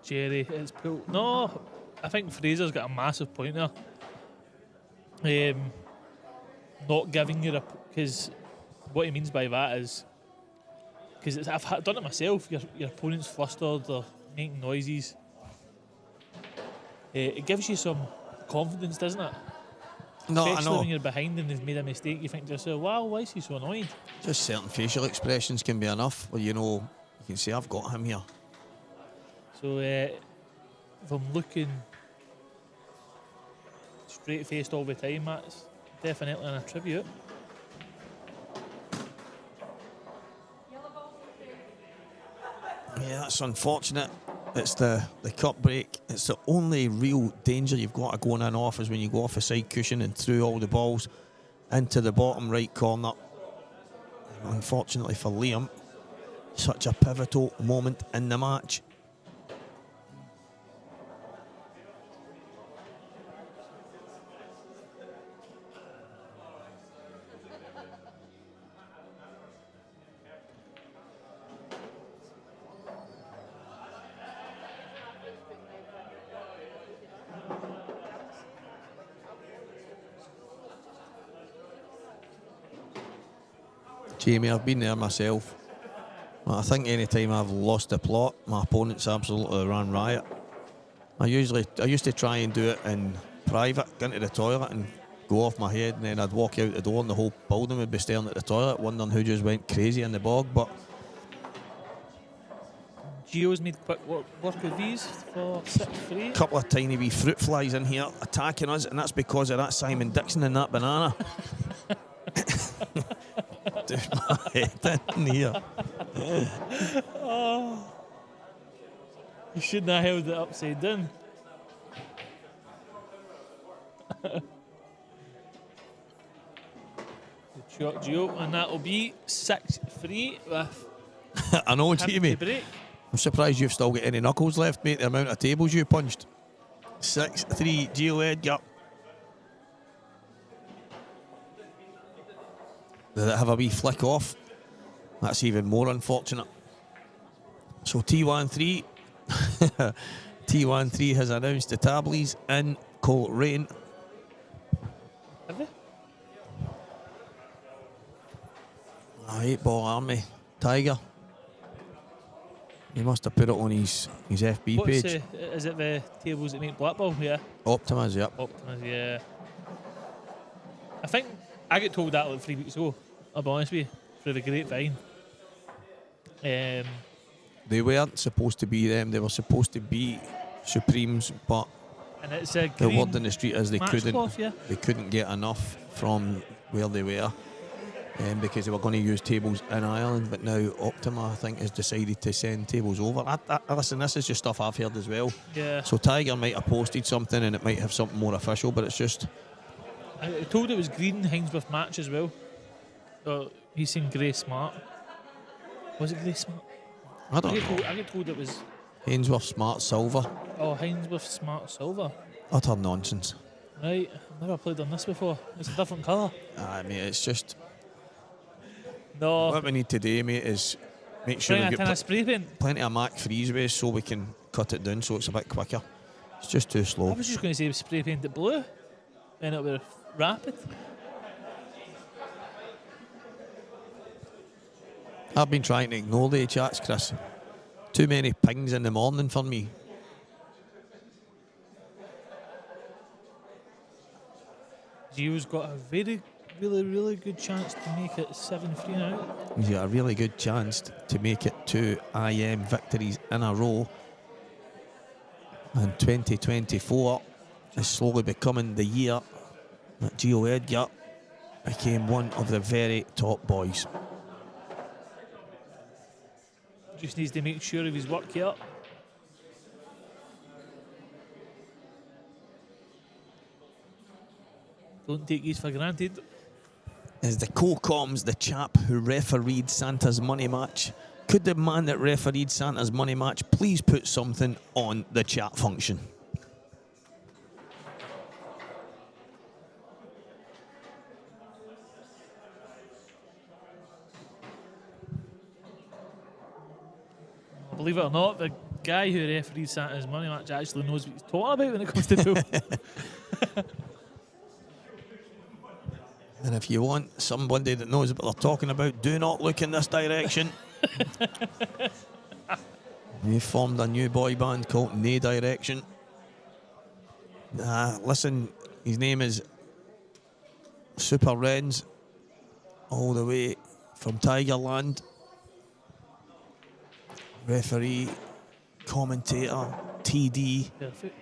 Jerry is pulled. No, I think Fraser's got a massive point there. Not giving you because what he means by that is because I've done it myself. Your opponent's flustered or making noises. It gives you some confidence, doesn't it? No, especially I know. when you're behind and they've made a mistake, you think to yourself, wow, why is he so annoyed? Just certain facial expressions can be enough where you can say, I've got him here. So if I'm looking straight faced all the time, that's definitely an attribute. Yeah, that's unfortunate. It's the cup break. It's the only real danger you've got of going in off is when you go off a side cushion and through all the balls into the bottom right corner. Unfortunately for Liam, such a pivotal moment in the match. Jamie, I've been there myself. I think any time I've lost the plot, my opponent's absolutely run riot. I used to try and do it in private, go into the toilet and go off my head, and then I'd walk out the door and the whole building would be staring at the toilet, wondering who just went crazy in the bog. But Gio's made quick work of these for 6-3. a couple of tiny wee fruit flies in here attacking us, and that's because of that Simon Dixon and that banana. Dude, my head in here. Oh. You shouldn't have held it upside down. Good shot, Gio, and that'll be 6-3 with I know, time Jamie. to break. I'm surprised you've still got any knuckles left, mate, the amount of tables you punched. 6-3, Gio Edgar. Did it have a wee flick off? That's even more unfortunate. So T13 T13 has announced the tabblies in Coleraine. Have they? 8-ball army. Tiger. He must have put it on his FB What's page. is it the tables that make Black Ball? Yeah. Optimus, yep. Optimus, yeah. I think I got told that like 3 weeks ago, I'll be honest with you, through the grapevine. They weren't supposed to be them, they were supposed to be Supremes, but And it's a the green word in the street is they matchcloth, yeah. couldn't get enough from where they were. Because they were going to use tables in Ireland, but now Optima, I think, has decided to send tables over. Listen, this is just stuff I've heard as well. Yeah. So Tiger might have posted something and it might have something more official, but it's just... I told it was green Hainsworth match as well. He's seen grey smart. Was it grey smart? I don't know. I get told it was... Hainsworth Smart Silver. Oh, Hainsworth Smart Silver. Utter nonsense. Right, I've never played on this before. It's a different colour. Mate, it's just... No. What we need to do, mate, is make sure Bring we a tin of spray paint. plenty of Mac freezeways so we can cut it down so it's a bit quicker. It's just too I slow. was just going to say spray paint it blue. And it'll be rapid. I've been trying to ignore the chats, Chris. Too many pings in the morning for me. Gio's got a really good chance to make it 7-3 now. He's got a really good chance to make it 2 IM victories in a row. And 2024 is slowly becoming the year that Gio Edgar became one of the very top boys. Just needs to make sure of his work here. Don't take these for granted. Is the co-coms the chap who refereed Santa's money match? Could the man that refereed Santa's money match please put something on the chat function? Believe it or not, the guy who refereed Santa's money match actually knows what he's talking about when it comes to pool. And if you want somebody that knows what they're talking about, do not look in this direction. We formed a new boy band called No Direction. Listen, his name is Super Rens, all the way from Tigerland. Referee, commentator, TD, Perfect.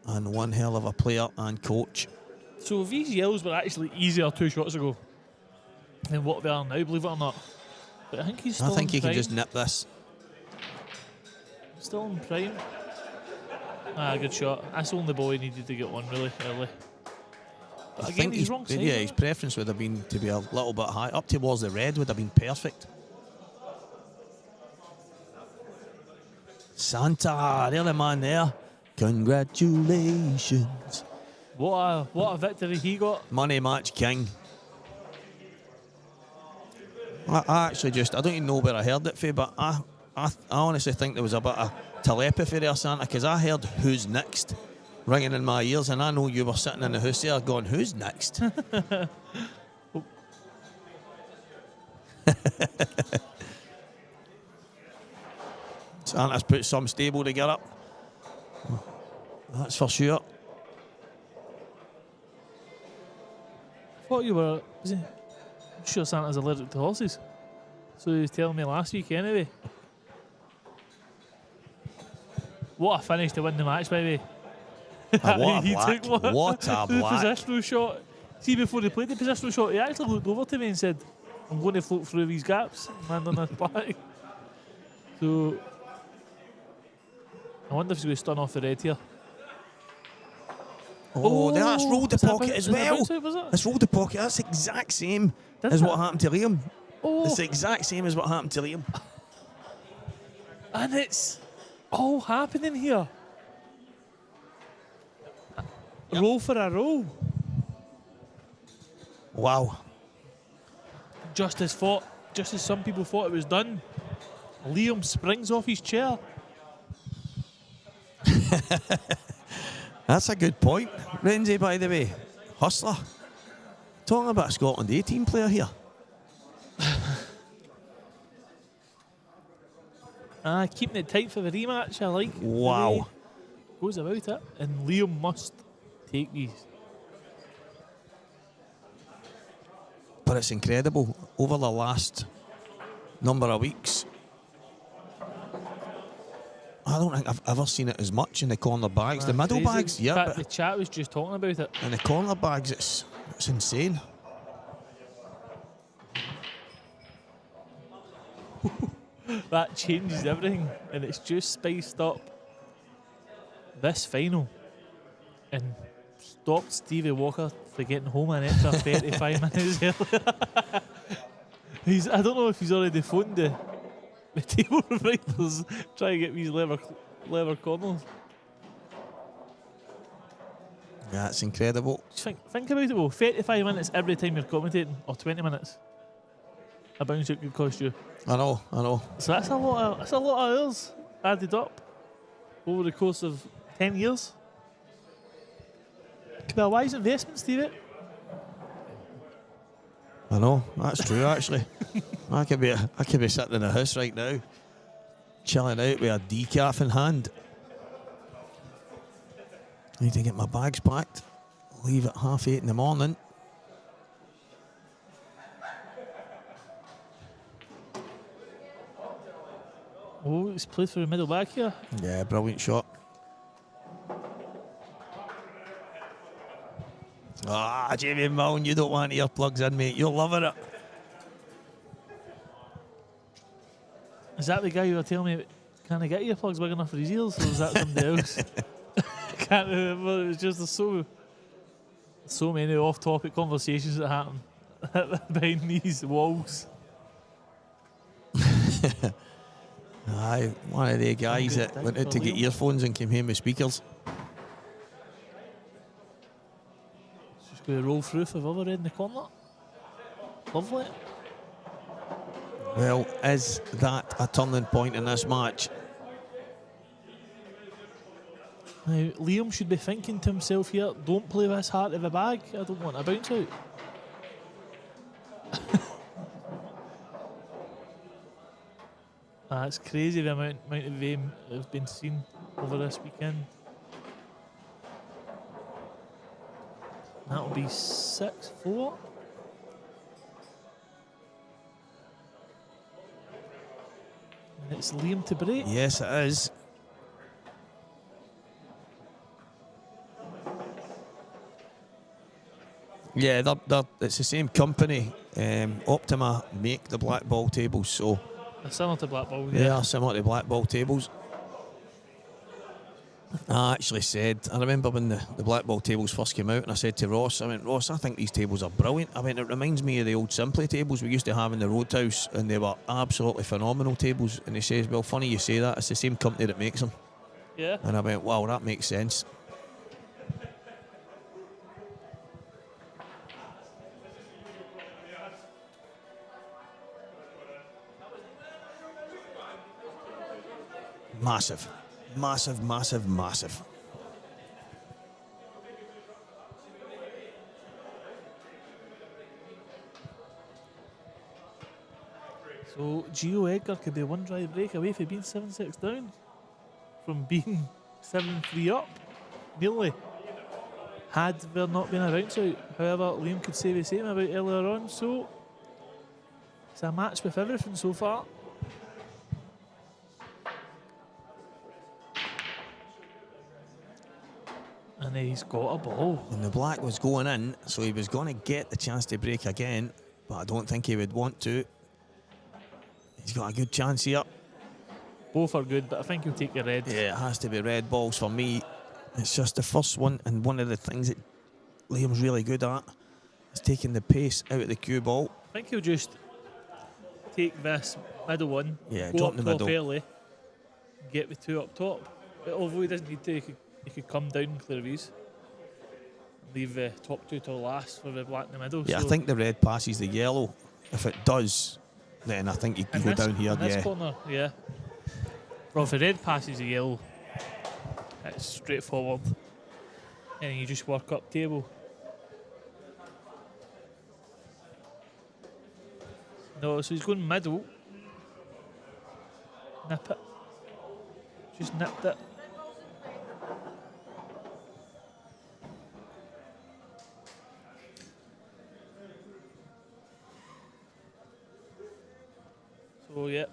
and one hell of a player and coach. So these yells were actually easier 2 shots ago than what they are now, believe it or not. But I think he's still I think in you can prime. just nip this. Still in prime. Good shot. That's the only ball he needed to get one really early. But I again, think he's wrong side. yeah, his preference would have been to be a little bit high. Up towards the red would have been perfect. Santa, really man there. Congratulations. What a victory he got. Money match king. I actually I don't even know where I heard it from, but I honestly think there was a bit of telepathy there, Santa, because I heard who's next ringing in my ears, and I know you were sitting in the house there going, who's next? Santa's put some stable together. That's for sure. I thought you were. I'm sure Santa's allergic to horses. So he was telling me last week anyway. What a finish to win the match, by the way. What a He black. took What a the black. positional shot. See, before he played the positional shot, he actually looked over to me and said, I'm going to float through these gaps and land on this back. So, I wonder if he's going to stun off the red here. Oh, that's rolled the is that pocket bounce- as is that well. bounce out, was it? That's rolled the pocket. That's the exact same Did as it? what happened to Liam. Oh, It's the exact same as what happened to Liam. and it's all happening here. Roll for a roll. Wow. Just as some people thought it was done. Liam springs off his chair. That's a good point. Renzi, by the way, hustler. Talking about a Scotland A-team player here. Keeping it tight for the rematch, I like. Wow. The way he goes about it, and Liam must take these. But it's incredible. Over the last number of weeks, I don't think I've ever seen it as much in the corner bags. The middle Crazy. bags, yeah, In fact, but the chat was just talking about it. in the corner bags, it's insane. That changes everything, and it's just spiced up this final and stopped Stevie Walker from getting home an extra 35 minutes earlier. I don't know if he's already phoned the table writers trying to get these leather corners. That's incredible. Just think about it though, 35 minutes every time you're commentating, or 20 minutes. A bounce out could cost you. I know. So that's a lot of hours added up over the course of 10 years. Could be a wise investment, Stevie. I know, that's true actually. I could be sitting in the house right now, chilling out with a decaf in hand. I need to get my bags packed. Leave at 8:30 in the morning. Oh, he's played for the middle back here. Yeah, brilliant shot. Jamie Milne, you don't want earplugs in, mate. You're loving it. Is that the guy you were telling me, can I get earplugs big enough for his ears, or is that somebody else? Can't remember. It was just so many off-topic conversations that happen behind these walls. Aye, one of the guys that went out to get earphones and came home with speakers. Just going to roll through for the other end in the corner. Lovely. Well, is that a turning point in this match? Now, Liam should be thinking to himself here, don't play this heart of the bag. I don't want a bounce out. It's crazy the amount of aim that have been seen over this weekend. That'll be 6-4. And it's Liam to break. Yes, it is. Yeah, it's the same company. Optima make the black ball tables, so They're similar to black ball. yeah, similar to black ball tables. I actually said, I remember when the black ball tables first came out, and I said to Ross, Ross, I think these tables are brilliant. It reminds me of the old Simply tables we used to have in the Roadhouse, and they were absolutely phenomenal tables. And he says, well, funny you say that, it's the same company that makes them. Yeah. And I went, wow, that makes sense. Massive. Massive, massive, massive. So Gio Edgar could be one drive break away from being 7-6 down, from being 7-3 up, nearly. Had there not been a bounce out. However, Liam could say the same about earlier on. So it's a match with everything so far. And he's got a ball. And the black was going in, so he was going to get the chance to break again, but I don't think he would want to. He's got a good chance here. Both are good, but I think he'll take the red. Yeah, it has to be red balls for me. It's just the first one, and one of the things that Liam's really good at is taking the pace out of the cue ball. I think he'll just take this middle one, Yeah, go drop up the top middle. early, get the two up top. But although he doesn't need to, he could come down and clear these. Leave the top two till last for the black in the middle. Yeah, so I think the red passes the yellow. If it does, then I think you In go this, down here. in this Yeah, corner, yeah. Well, if the red passes a yellow, it's straightforward. And you just work up table. No, so he's going middle. Nip it. Just nipped it. So, yeah.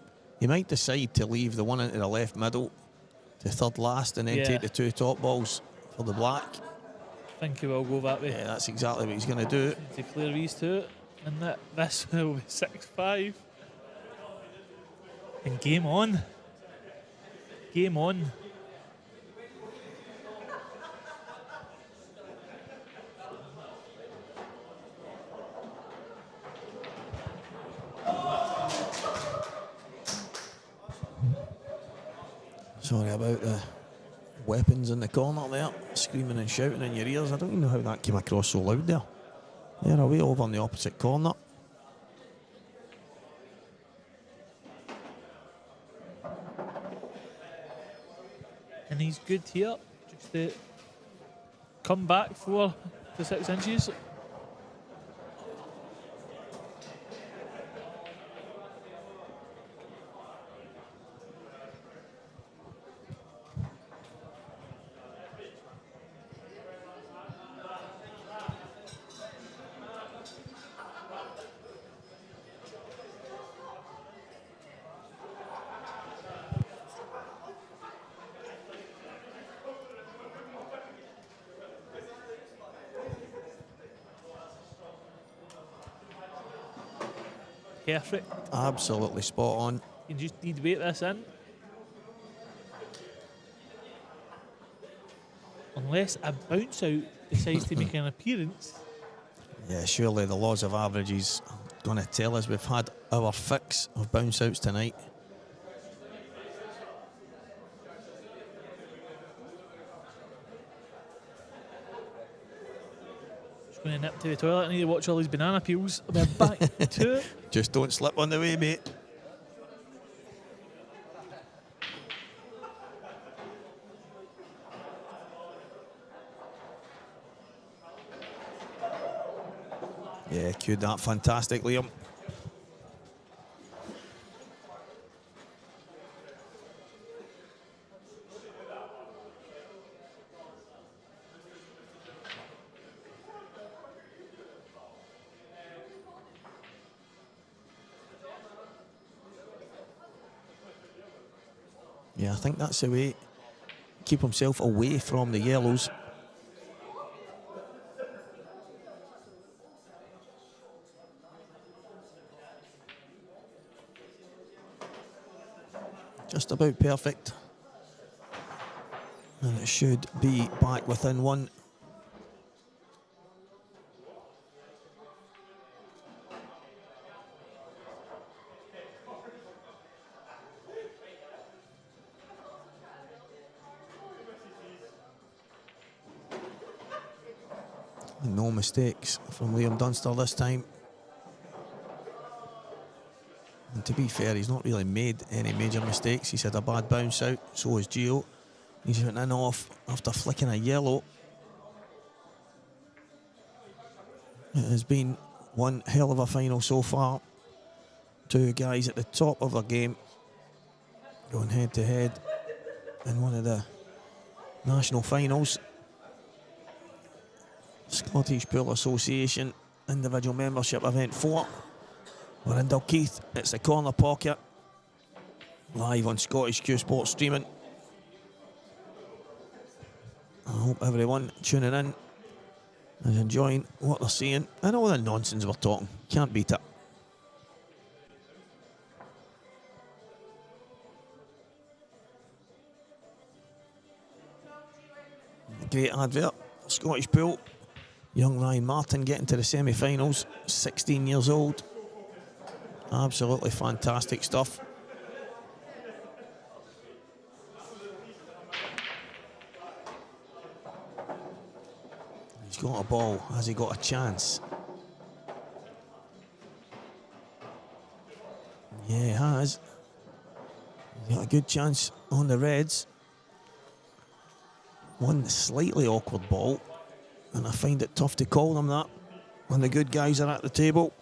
you might decide to leave the one into the left middle to third last, and then Yeah. take the 2 top balls for the black. I think he will go that way. Yeah, that's exactly what he's going to do. To clear these two. And this will be 6-5. And game on. Game on. Sorry about the weapons in the corner there, screaming and shouting in your ears. I don't even know how that came across so loud there. They're away over on the opposite corner. And he's good here. Just to come back 4 to 6 inches. Perfect. Absolutely spot on. You just need to wait this in. Unless a bounce out decides to make an appearance. Yeah, surely the laws of averages are going to tell us we've had our fix of bounce outs tonight. Just going to nip to the toilet. I need to watch all these banana peels. I'll be back to it. Just don't slip on the way, mate. Yeah, cued that fantastic, Liam. Yeah, I think that's the way. Keep himself away from the yellows. Just about perfect. And it should be back within one. No mistakes from Liam Dunster this time. And to be fair, he's not really made any major mistakes. He's had a bad bounce out, so has Gio. He's went in off after flicking a yellow. It has been one hell of a final so far. Two guys at the top of their game going head to head in one of the national finals. Scottish Pool Association Individual Membership Event 4. We're in Dalkeith. It's the corner pocket. Live on Scottish Q Sports streaming. I hope everyone tuning in is enjoying what they're seeing and all the nonsense we're talking. Can't beat it. Great advert. Scottish Pool. Young Ryan Martin getting to the semi-finals. 16 years old. Absolutely fantastic stuff. He's got a ball. Has he got a chance? Yeah, he has. He's got a good chance on the Reds. One slightly awkward ball, and I find it tough to call them that when the good guys are at the table.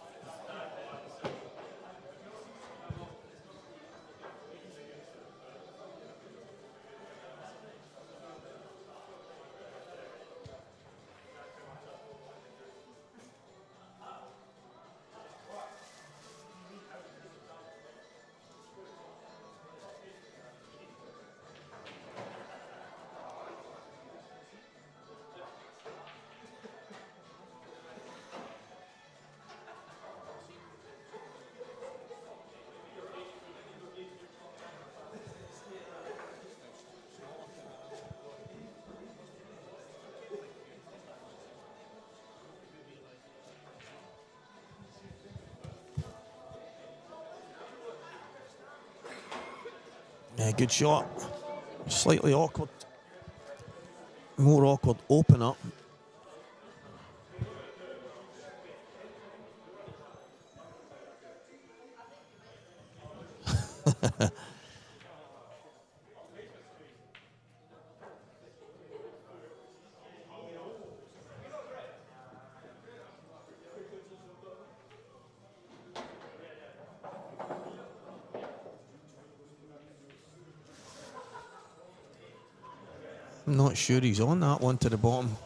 Yeah, good shot. Slightly awkward. More awkward opener. I'm not sure he's on that one to the bottom.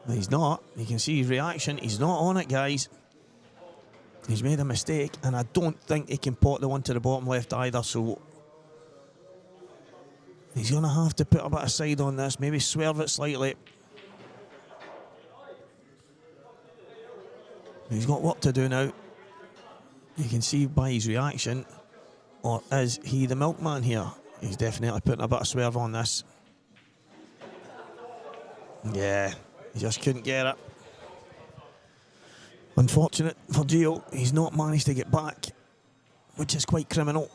He's not. You can see his reaction. He's not on it, guys. He's made a mistake, and I don't think he can pot the one to the bottom left either, so he's going to have to put a bit of side on this, maybe swerve it slightly. He's got work to do now. You can see by his reaction, or is he the milkman here? He's definitely putting a bit of swerve on this. Yeah, he just couldn't get it. Unfortunate for Gio, he's not managed to get back, which is quite criminal.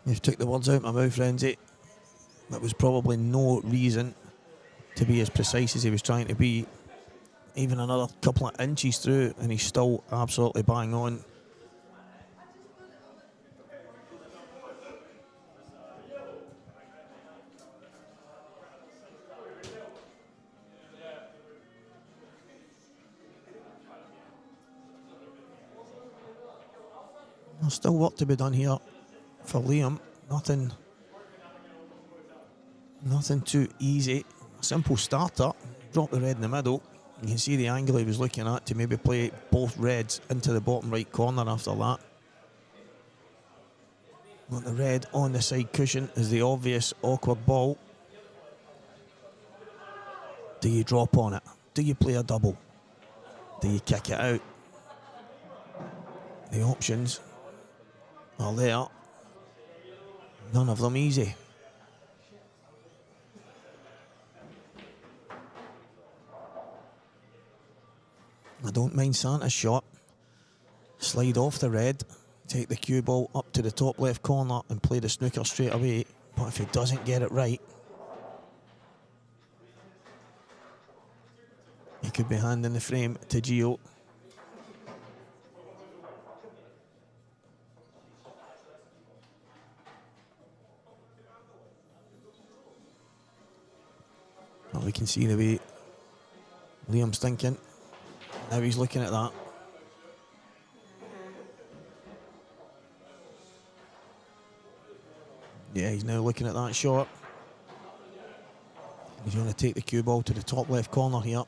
You've took the words out of my mouth, Renzi. That was probably no reason to be as precise as he was trying to be. Even another couple of inches through, and he's still absolutely bang on. There's still work to be done here for Liam. Nothing too easy. Simple starter. Drop the red in the middle. You can see the angle he was looking at to maybe play both reds into the bottom right corner after that. But the red on the side cushion is the obvious awkward ball. Do you drop on it? Do you play a double? Do you kick it out? The options are there. None of them easy. I don't mind Santa's shot. Slide off the red, take the cue ball up to the top left corner and play the snooker straight away. But if he doesn't get it right, he could be handing the frame to Gio. Well, we can see the way Liam's thinking. Now he's looking at that. Yeah, he's now looking at that shot. He's going to take the cue ball to the top left corner here.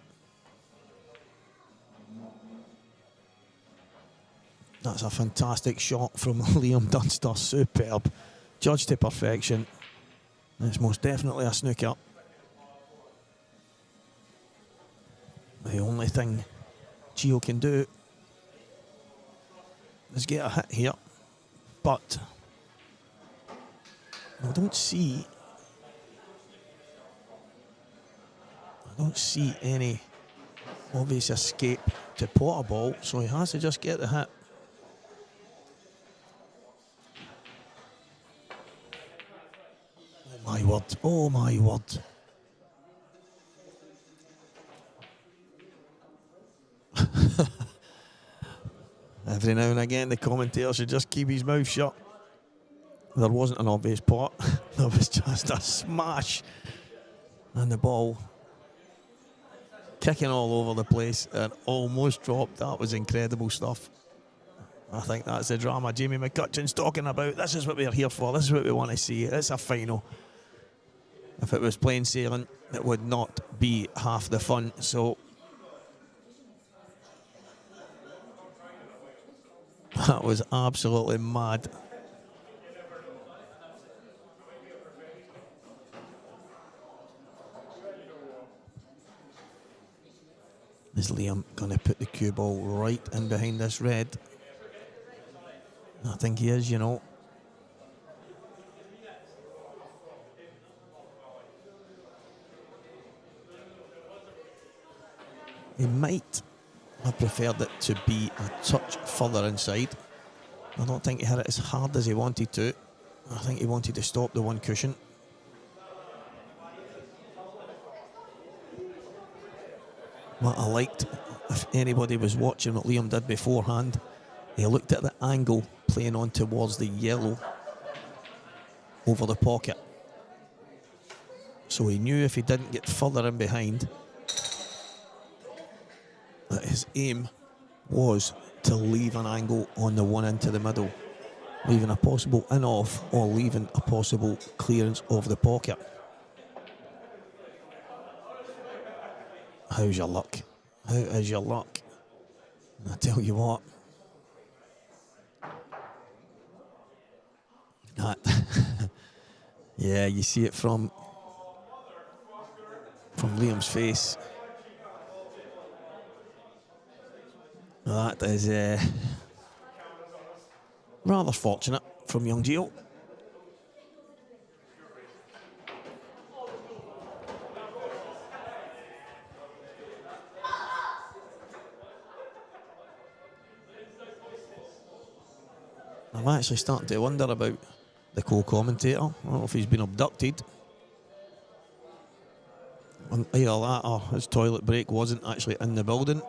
That's a fantastic shot from Liam Dunster. Superb. Judged to perfection. And it's most definitely a snooker. The only thing Gio can do is get a hit here, but I don't see any obvious escape to pot a ball, so he has to just get the hit. Oh my word, oh my word. Every now and again, the commentator should just keep his mouth shut. There wasn't an obvious pot. There was just a smash. And the ball kicking all over the place and almost dropped. That was incredible stuff. I think that's the drama Jamie McCutcheon's talking about. This is what we're here for. This is what we want to see. It's a final. If it was plain sailing, it would not be half the fun. So that was absolutely mad. Is Liam going to put the cue ball right in behind this red? I think he is, you know. He might have preferred it to be a touch further inside. I don't think he hit it as hard as he wanted to. I think he wanted to stop the one cushion. What I liked, if anybody was watching what Liam did beforehand, he looked at the angle playing on towards the yellow over the pocket. So he knew if he didn't get further in behind, that his aim was to leave an angle on the one into the middle, leaving a possible in-off or leaving a possible clearance of the pocket. How's your luck? How is your luck? And I tell you what, that yeah, you see it from Liam's face. That is rather fortunate from young Gio. I'm actually starting to wonder about the co-commentator. I don't know if he's been abducted. Either that or his toilet break wasn't actually in the building.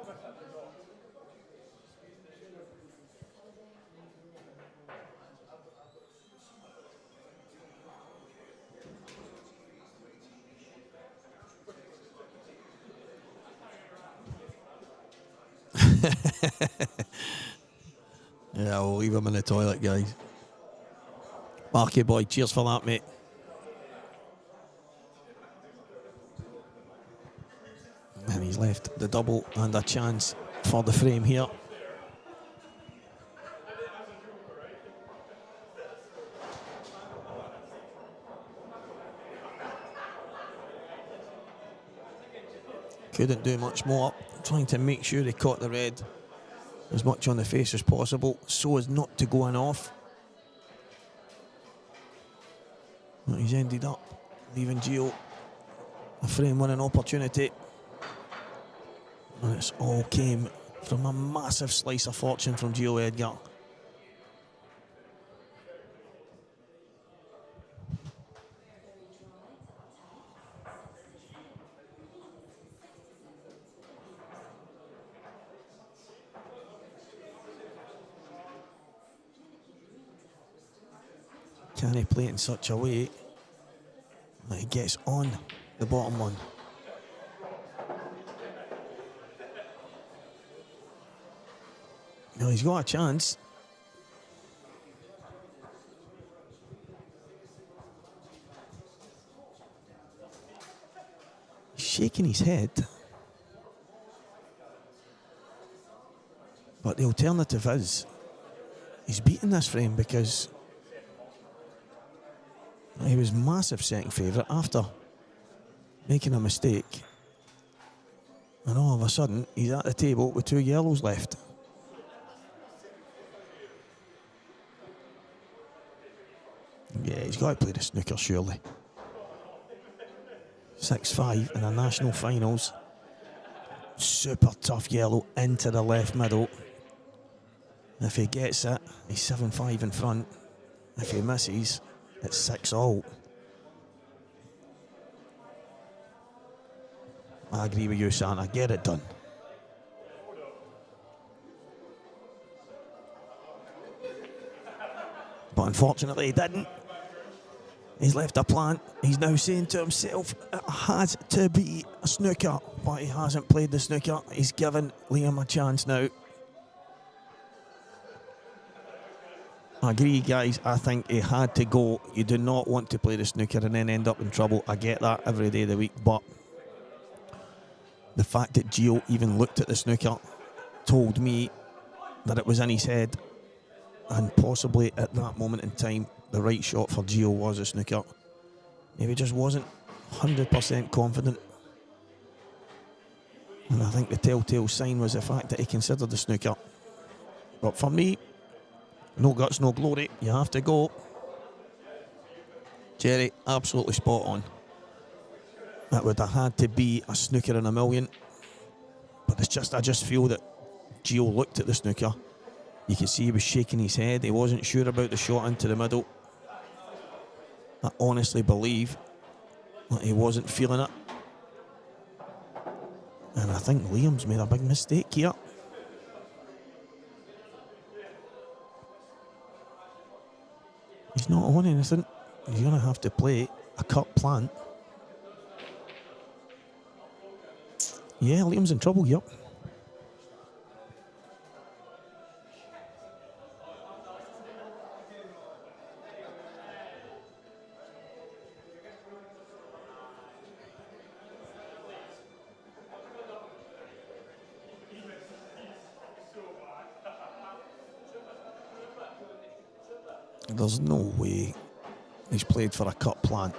Yeah, we'll leave him in the toilet, guys. Marky boy, cheers for that, mate. And he's left the double and a chance for the frame here. Couldn't do much more. Trying to make sure he caught the red as much on the face as possible so as not to go in off. But he's ended up leaving Gio a frame winning opportunity. And it's all came from a massive slice of fortune from Gio Edgar. Can he play it in such a way that he gets on the bottom one? Now he's got a chance. He's shaking his head. But the alternative is he's beaten this frame because he was massive second favourite after making a mistake. And all of a sudden, he's at the table with 2 yellows left. Yeah, he's got to play the snooker, surely. 6-5 in the national finals. Super tough yellow into the left middle. If he gets it, he's 7-5 in front. If he misses, it's 6-all. I agree with you, Santa. Get it done. Unfortunately, he didn't. He's left a plant. He's now saying to himself, it has to be a snooker, but he hasn't played the snooker. He's given Liam a chance now. I agree, guys. I think he had to go. You do not want to play the snooker and then end up in trouble. I get that every day of the week, but the fact that Gio even looked at the snooker told me that it was in his head, and possibly at that moment in time, the right shot for Gio was a snooker. Maybe just wasn't 100% confident. And I think the telltale sign was the fact that he considered the snooker. But for me, no guts, no glory. You have to go. Jerry, absolutely spot on. That would have had to be a snooker in a million. But it's just, I just feel that Gio looked at the snooker. You could see he was shaking his head. He wasn't sure about the shot into the middle. I honestly believe that he wasn't feeling it. And I think Liam's made a big mistake here. He's not on anything. He's going to have to play a cut plant. Yeah, Liam's in trouble here. There's no way he's played for a cut plant.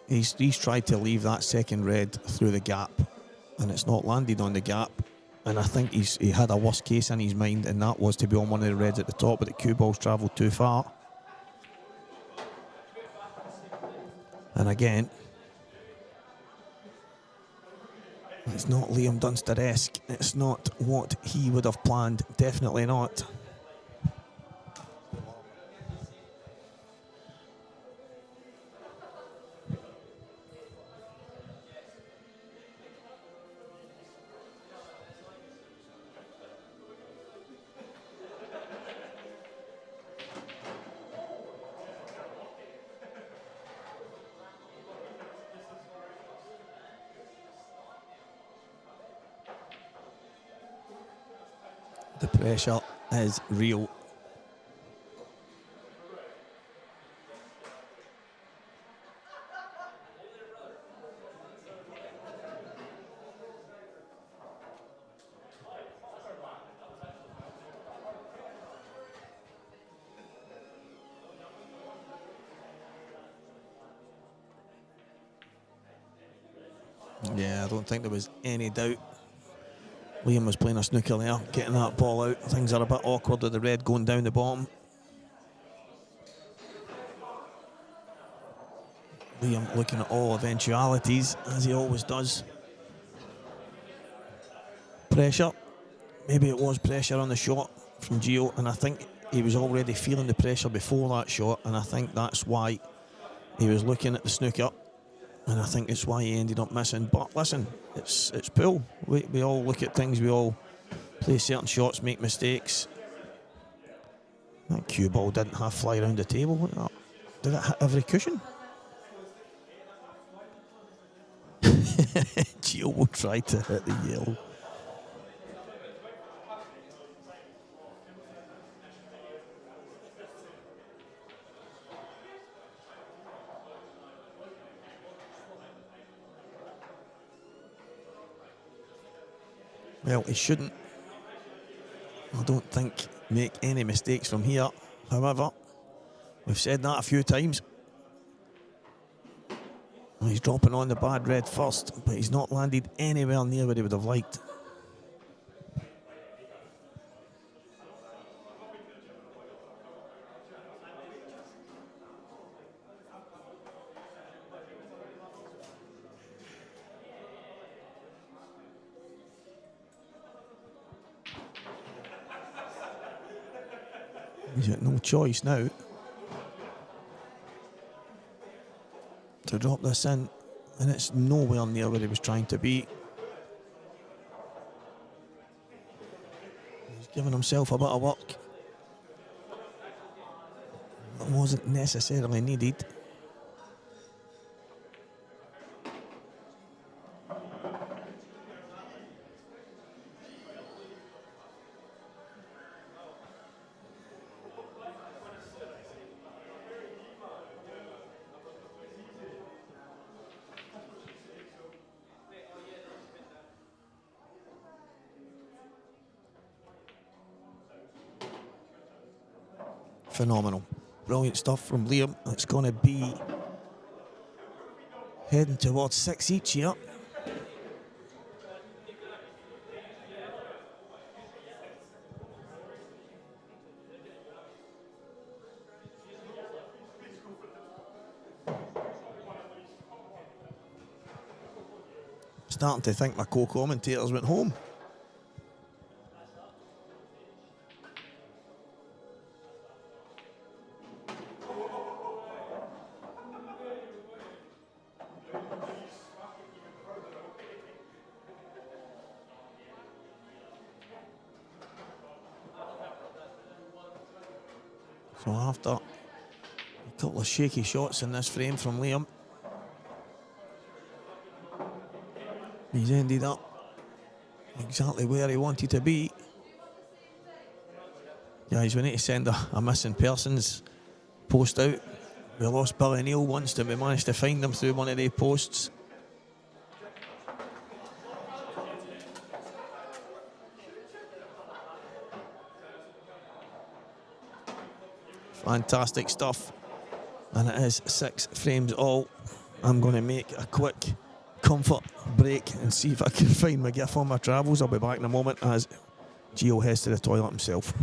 He's tried to leave that second red through the gap, and it's not landed on the gap. And I think he had a worst case in his mind, and that was to be on one of the reds at the top, but the cue ball's travelled too far. And again, it's not Liam Dunster-esque. It's not what he would have planned. Definitely not. The pressure is real. Yeah, I don't think there was any doubt. Liam was playing a snooker there, getting that ball out. Things are a bit awkward with the red going down the bottom. Liam looking at all eventualities, as he always does. Pressure. Maybe it was pressure on the shot from Gio, and I think he was already feeling the pressure before that shot, and I think that's why he was looking at the snooker. And I think it's why he ended up missing. But listen, it's pool. We all look at things, we all play certain shots, make mistakes. That cue ball didn't half fly around the table. Did it hit every cushion? Gio will try to hit the yellow. Well, he shouldn't, I don't think, make any mistakes from here. However, we've said that a few times. He's dropping on the bad red first, but he's not landed anywhere near where he would have liked. He's got no choice now to drop this in, and it's nowhere near where he was trying to be. He's giving himself a bit of work. that wasn't necessarily needed. Phenomenal. Brilliant stuff from Liam. It's going to be heading towards 6 each here. Starting to think my co-commentators went home. So after a couple of shaky shots in this frame from Liam, he's ended up exactly where he wanted to be. Guys, we need to send a missing persons post out. We lost Billy Neal once, and we managed to find him through one of the posts. Fantastic stuff. And it is 6 frames all. I'm going to make a quick comfort break and see if I can find my GIF on my travels. I'll be back in a moment as Gio heads to the toilet himself.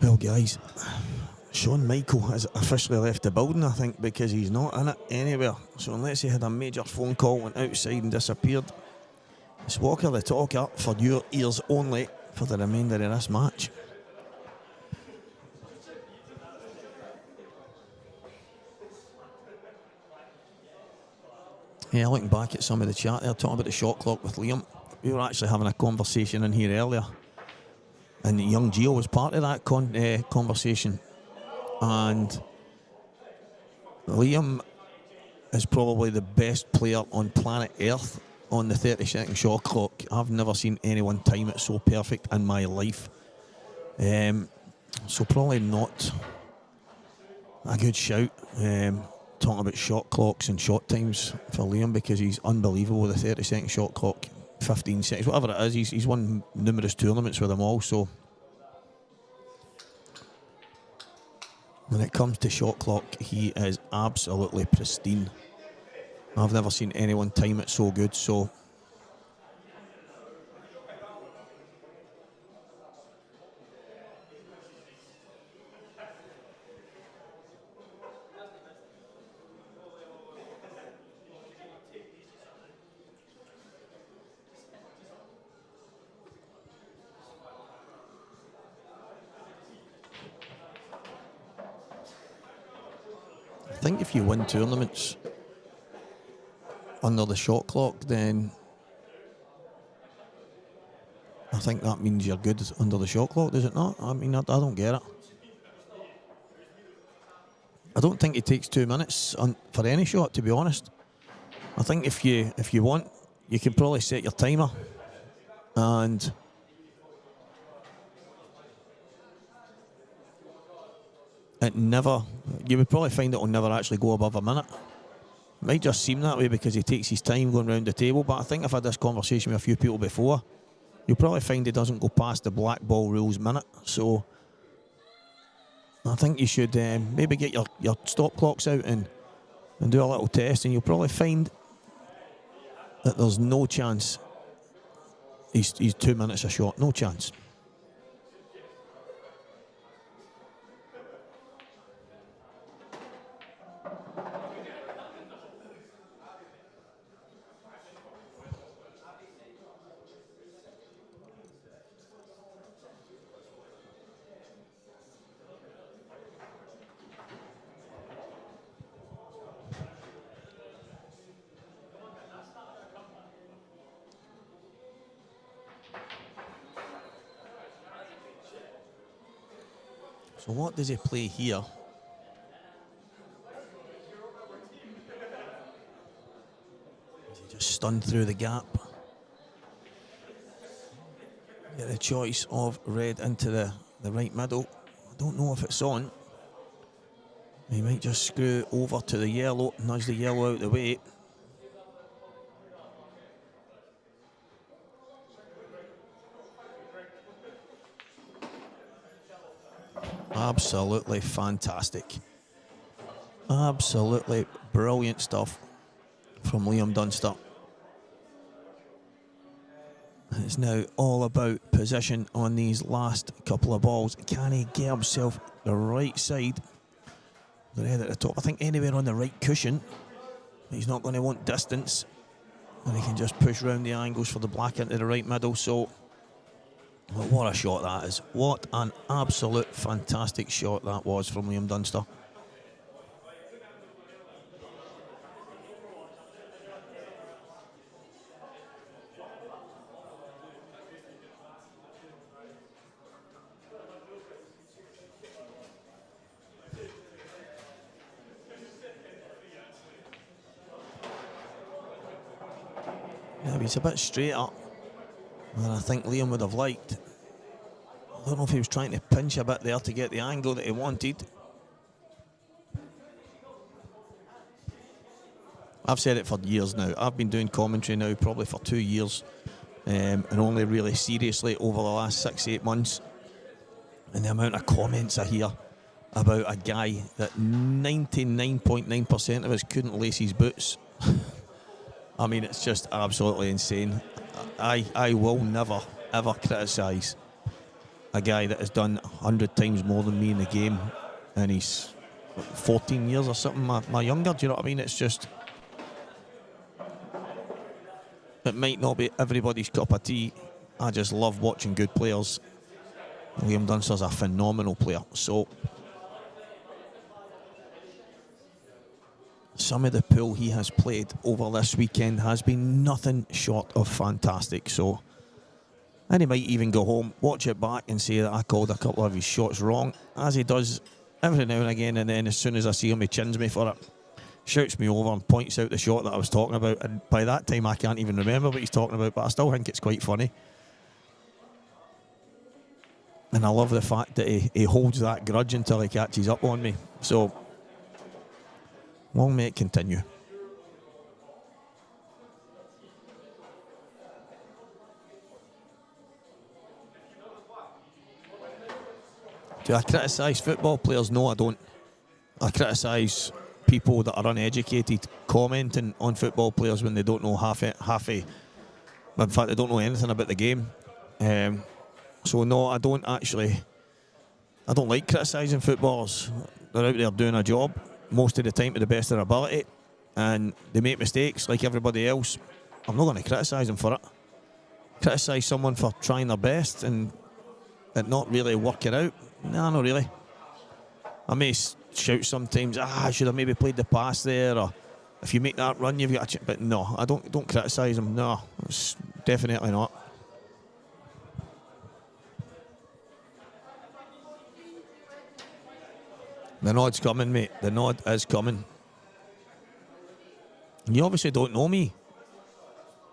Well, guys, Shawn Michael has officially left the building, I think, because he's not in it anywhere. So unless he had a major phone call, went outside and disappeared, it's Walker the Talker for your ears only for the remainder of this match. Yeah, looking back at some of the chat there, talking about the shot clock with Liam, we were actually having a conversation in here earlier, and young Gio was part of that conversation, and Liam is probably the best player on planet Earth on the 30-second shot clock. I've never seen anyone time it so perfect in my life. So probably not a good shout. Talking about shot clocks and shot times for Liam, because he's unbelievable with a 30-second shot clock, 15 seconds, whatever it is. He's won numerous tournaments with them all. So when it comes to shot clock, he is absolutely pristine. I've never seen anyone time it so good. So I think if you win tournaments under the shot clock, then I think that means you're good under the shot clock, does it not? I mean, I don't get it. I don't think it takes 2 minutes for any shot, to be honest. I think if you want, you can probably set your timer, and you would probably find it will never actually go above a minute. It might just seem that way because he takes his time going round the table, but I think I've had this conversation with a few people before. You'll probably find he doesn't go past the black ball rules minute. So I think you should maybe get your stop clocks out and do a little test, and you'll probably find that there's no chance he's 2 minutes a shot. No chance. So what does he play here? Is he just stunned through the gap? Get the choice of red into the right middle. I don't know if it's on. He might just screw over to the yellow, nudge the yellow out the way. Absolutely fantastic. Absolutely brilliant stuff from Liam Dunster. It's now all about position on these last couple of balls. Can he get himself the right side? The red at the top. I think anywhere on the right cushion. He's not going to want distance. And he can just push round the angles for the black into the right middle. So, well, what a shot that is. What an absolute fantastic shot that was from Liam Dunster. Yeah, he's a bit straighter than I think Liam would have liked. I don't know if he was trying to pinch a bit there to get the angle that he wanted. I've said it for years now. I've been doing commentary now probably for 2 years, and only really seriously over the last 6-8 months. And the amount of comments I hear about a guy that 99.9% of us couldn't lace his boots. I mean, it's just absolutely insane. I will never, ever criticise a guy that has done 100 times more than me in the game, and he's 14 years or something my younger. Do you know what I mean? It's just, it might not be everybody's cup of tea. I just love watching good players. Liam Dunster's a phenomenal player. So some of the pool he has played over this weekend has been nothing short of fantastic. So, and he might even go home, watch it back and say that I called a couple of his shots wrong, as he does every now and again, and then as soon as I see him, he chins me for it, shouts me over and points out the shot that I was talking about, and by that time I can't even remember what he's talking about, but I still think it's quite funny. And I love the fact that he holds that grudge until he catches up on me. So, long may it continue. Do I criticise football players? No, I don't. I criticise people that are uneducated commenting on football players when they don't know half in fact, they don't know anything about the game. So no, I don't like criticising footballers. They're out there doing a job most of the time to the best of their ability, and they make mistakes like everybody else. I'm not going to criticise them for it. Criticise someone for trying their best and it not really working out. No, not really. I may shout sometimes, I should have maybe played the pass there, or if you make that run, you've got a but no, I don't criticise them. No, it's definitely not. The nod's coming, mate. The nod is coming. You obviously don't know me.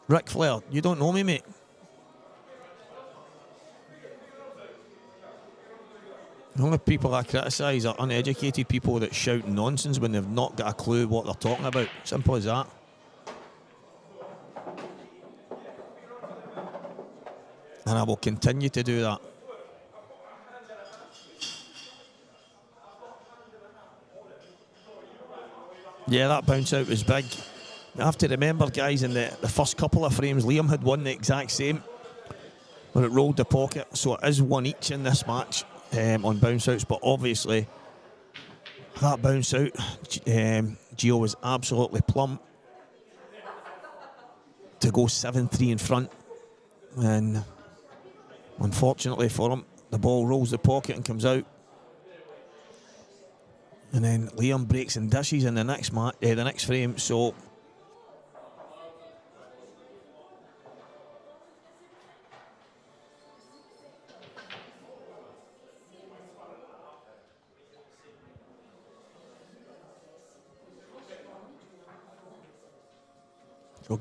Ric Flair, you don't know me, mate. The only people I criticise are uneducated people that shout nonsense when they've not got a clue what they're talking about. Simple as that. And I will continue to do that. Yeah, that bounce out was big. You have to remember, guys, in the first couple of frames, Liam had won the exact same when it rolled the pocket. So it is one each in this match on bounce outs. But obviously, that bounce out, Gio was absolutely plumb to go 7-3 in front. And unfortunately for him, the ball rolls the pocket and comes out. And then Liam breaks and dishes in the next the next frame. So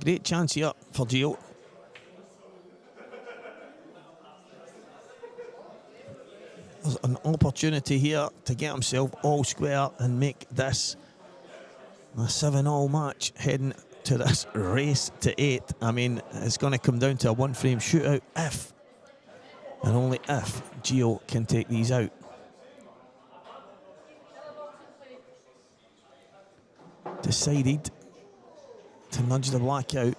great chance here for Gio. There's an opportunity here to get himself all square and make this a 7-all match heading to this race to 8. I mean, it's going to come down to a one-frame shootout if, and only if, Gio can take these out. Decided to nudge the black out.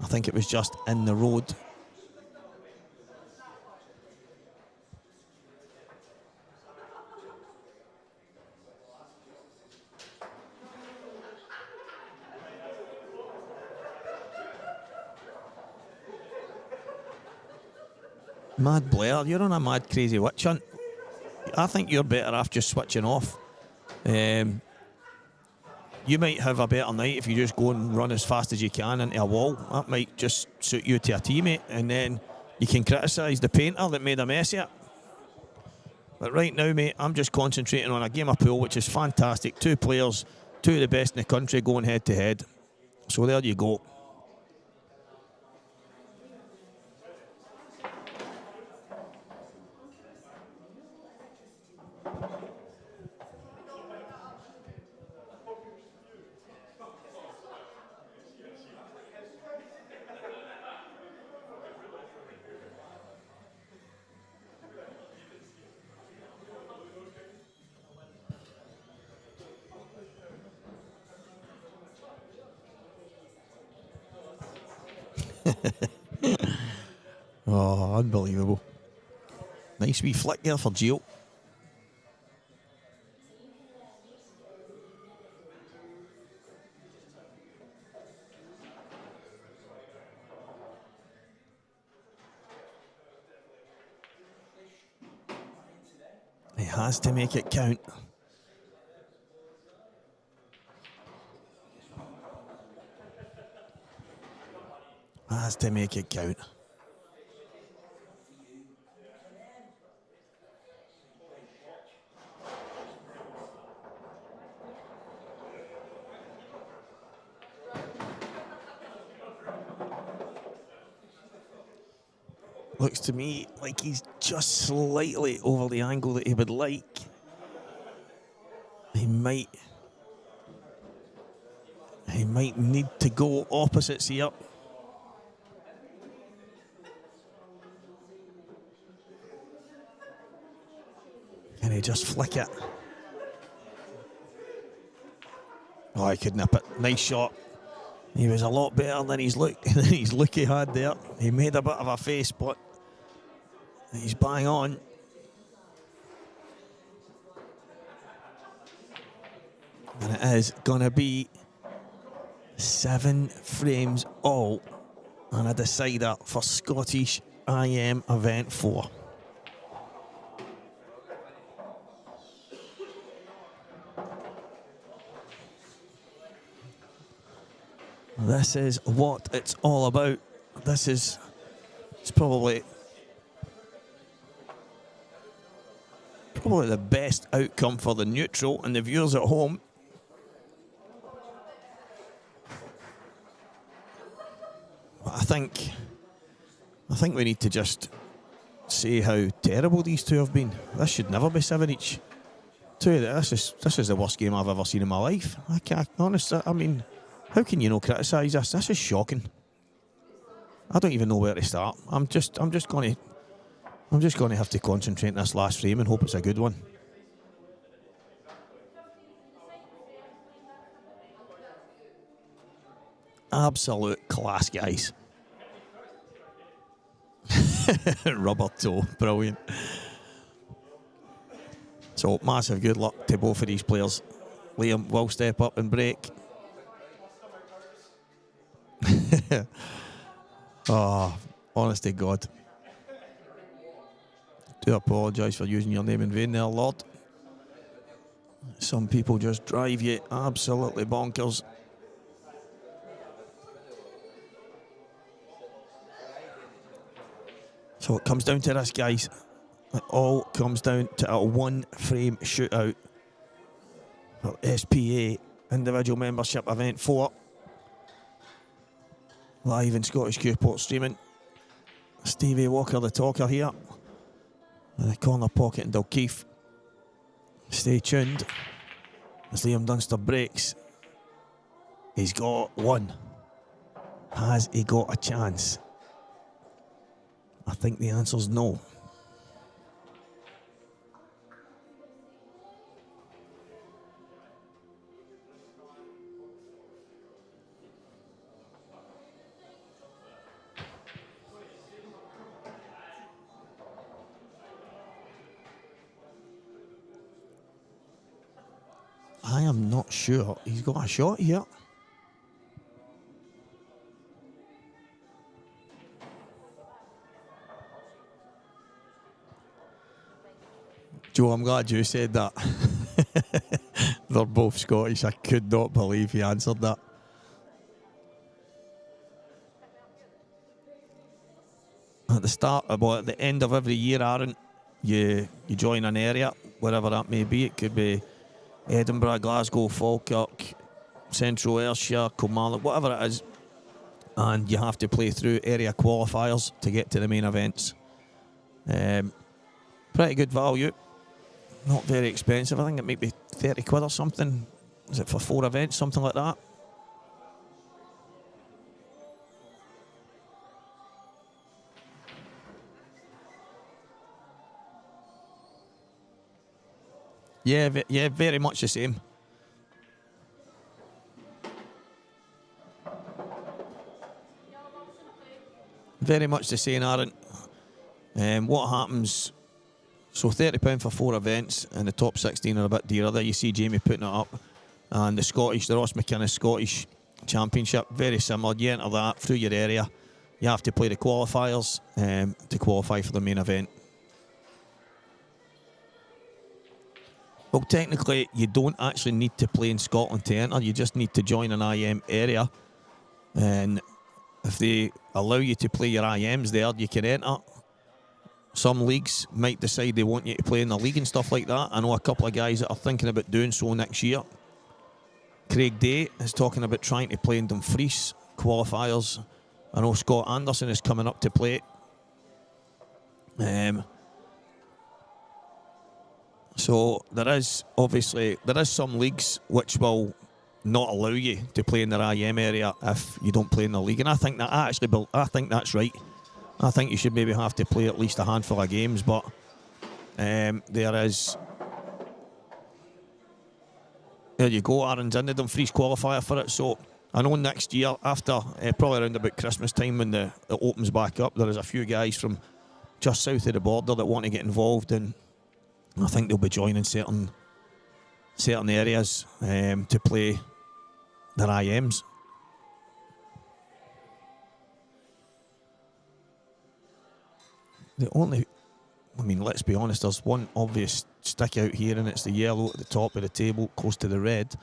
I think it was just in the road. Mad Blair, you're on a mad crazy witch hunt. I think you're better off just switching off. You might have a better night if you just go and run as fast as you can into a wall. That might just suit you to a teammate, and then you can criticise the painter that made a mess of it. But right now, mate, I'm just concentrating on a game of pool, which is fantastic. Two players, two of the best in the country going head to head. So there you go. Oh, unbelievable. Nice wee flick there for Gio. He has to make it count. Has to make it count. Looks to me like he's just slightly over the angle that he would like. He might need to go opposites here. Can he just flick it? Oh, he could nip it. Nice shot. He was a lot better than his look he had there. He made a bit of a face, but he's bang on. And it is going to be 7 frames all and a decider for Scottish IM Event 4. This is what it's all about. It's probably the best outcome for the neutral and the viewers at home. But I think we need to just say how terrible these two have been. This should never be 7 each. This is the worst game I've ever seen in my life. I can't, honestly, I mean, how can you not criticise this? This is shocking. I don't even know where to start. I'm just going to have to concentrate on this last frame and hope it's a good one. Absolute class, guys. Rubber toe, brilliant. So massive good luck to both of these players. Liam will step up and break. Oh, honest to God. Do apologise for using your name in vain there, Lord. Some people just drive you absolutely bonkers. So it comes down to this, guys. It all comes down to a 1 frame shootout for SPA Individual Membership Event 4. Live in Scottish Q-Port streaming. Stevie Walker, the talker here. In the corner pocket in Dalkeith. Stay tuned as Liam Dunster breaks. He's got one. Has he got a chance? I think the answer's no. I am not sure. He's got a shot here. Joe, I'm glad you said that. They're both Scottish. I could not believe he answered that. At the start, at the end of every year, Aaron, you join an area, wherever that may be. It could be Edinburgh, Glasgow, Falkirk, Central Ayrshire, Kilmarnock, whatever it is. And you have to play through area qualifiers to get to the main events. Pretty good value. Not very expensive. I think it might be 30 quid or something. Is it for 4 events? Something like that. Yeah, very much the same. Very much the same, Aaron. What happens? So £30 for 4 events, and the top 16 are a bit dearer. There you see Jamie putting it up. And the Ross McInnes Scottish Championship, very similar. You enter that through your area. You have to play the qualifiers to qualify for the main event. Well, technically, you don't actually need to play in Scotland to enter. You just need to join an IM area. And if if they allow you to play your IMs there, you can enter. Some leagues might decide they want you to play in the league and stuff like that. I know a couple of guys that are thinking about doing so next year. Craig Day is talking about trying to play in Dumfries qualifiers. I know Scott Anderson is coming up to play. So there is some leagues which will not allow you to play in their IM area if you don't play in the league, and I think that's right. I think you should maybe have to play at least a handful of games, but there you go. Aaron's in the Dumfries qualifier for it. So I know next year, after probably around about Christmas time when it opens back up, there is a few guys from just south of the border that want to get involved, and I think they'll be joining certain areas to play their IMs. Let's be honest, there's one obvious stick out here, and it's the yellow at the top of the table, close to the red.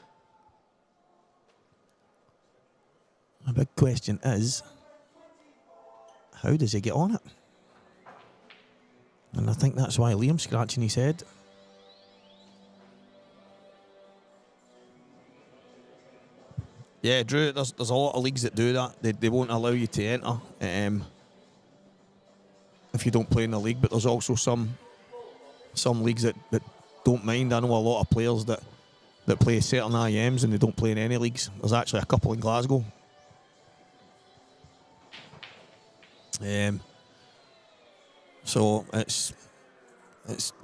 The big question is, how does he get on it? And I think that's why Liam's scratching his head. Yeah, Drew, there's a lot of leagues that do that. They won't allow you to enter if you don't play in the league, but there's also some leagues that don't mind. I know a lot of players that play certain IMs and they don't play in any leagues. There's actually a couple in Glasgow. So it's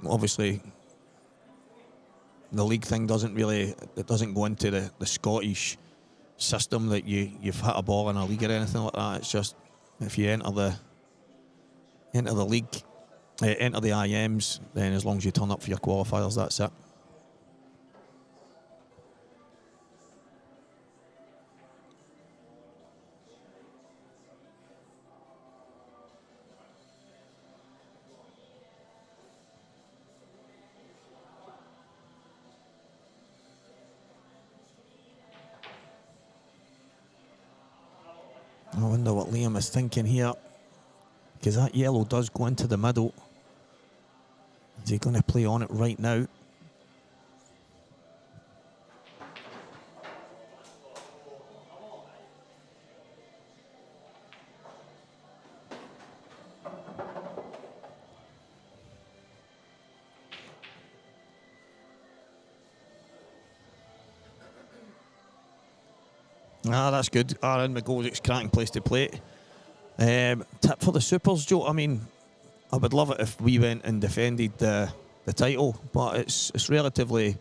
obviously the league thing doesn't go into the Scottish system that you've hit a ball in a league or anything like that. It's just if you enter the league, enter the IMs, then as long as you turn up for your qualifiers, that's it. I wonder what Liam is thinking here, because that yellow does go into the middle. Is he going to play on it right now? That's good. Aaron McGoldrick's cracking place to play. Tip for the Supers, Joe. I mean, I would love it if we went and defended the title, but it's a relatively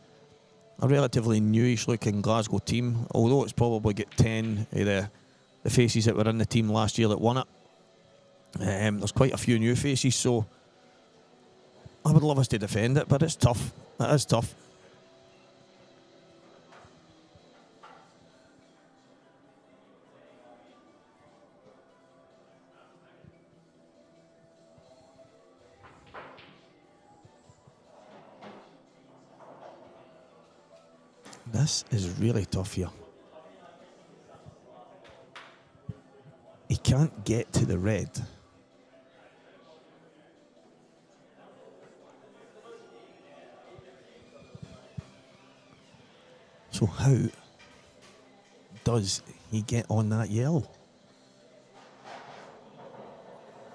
newish looking Glasgow team. Although it's probably got 10 of the faces that were in the team last year that won it. There's quite a few new faces, so I would love us to defend it, but it's tough. It is tough. This is really tough here. He can't get to the red. So how does he get on that yellow?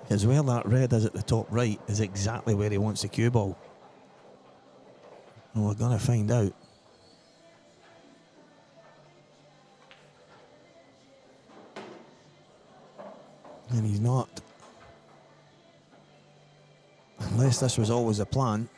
Because where that red is at the top right is exactly where he wants the cue ball. And we're going to find out. And he's not. Unless this was always a plan.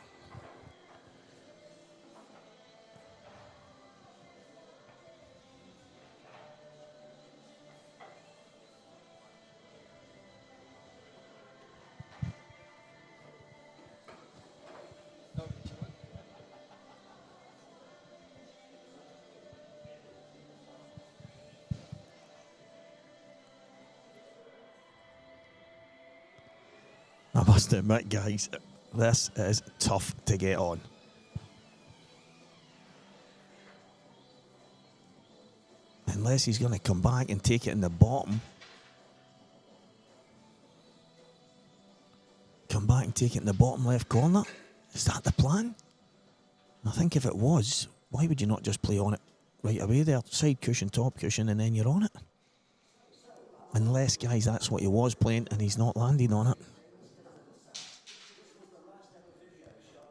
I must admit, guys, this is tough to get on. Unless he's going to come back and take it in the bottom. come back and take it in the bottom left corner? Is that the plan? I think if it was, why would you not just play on it right away there? Side cushion, top cushion, and then you're on it. Unless, guys, that's what he was playing and he's not landed on it.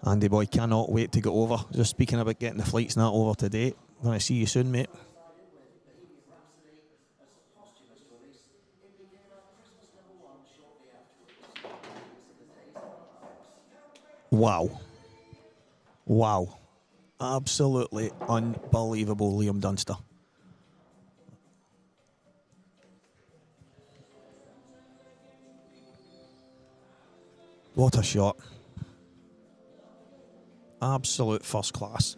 Andy boy cannot wait to get over. Just speaking about getting the flights and that over today. Gonna see you soon, mate. Wow. Wow. Absolutely unbelievable, Liam Dunster. What a shot. Absolute first class.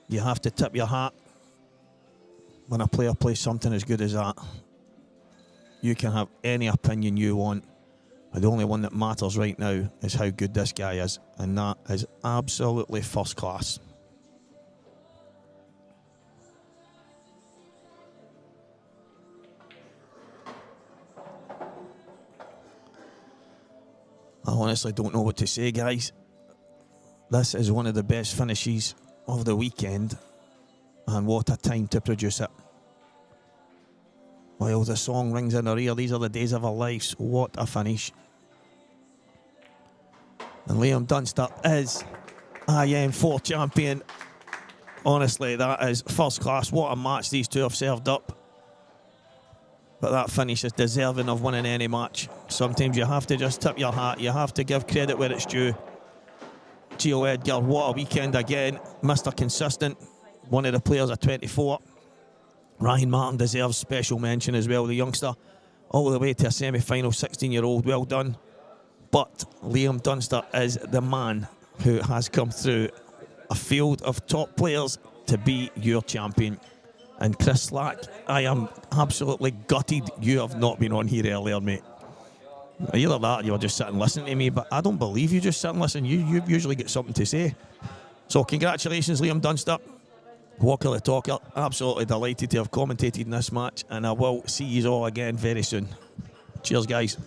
You have to tip your hat when a player plays something as good as that. You can have any opinion you want. But the only one that matters right now is how good this guy is. And that is absolutely first class. I honestly don't know what to say, guys. This is one of the best finishes of the weekend. And what a time to produce it. While the song rings in our ear, these are the days of our lives. What a finish. And Liam Dunster is IM4 champion. Honestly, that is first class. What a match these two have served up. But that finish is deserving of winning any match. Sometimes you have to just tip your hat. You have to give credit where it's due. Gio Edgar, what a weekend again. Mr. Consistent, one of the players of 24. Ryan Martin deserves special mention as well, the youngster. All the way to a semi-final, 16-year-old, well done. But Liam Dunster is the man who has come through a field of top players to be your champion. And Chris Slack, I am absolutely gutted you have not been on here earlier, mate. Either that or you were just sitting listening to me, but I don't believe you just sit and listen. You usually get something to say. So congratulations, Liam Dunster. Walker the Talker, absolutely delighted to have commentated in this match, and I will see you all again very soon. Cheers, guys.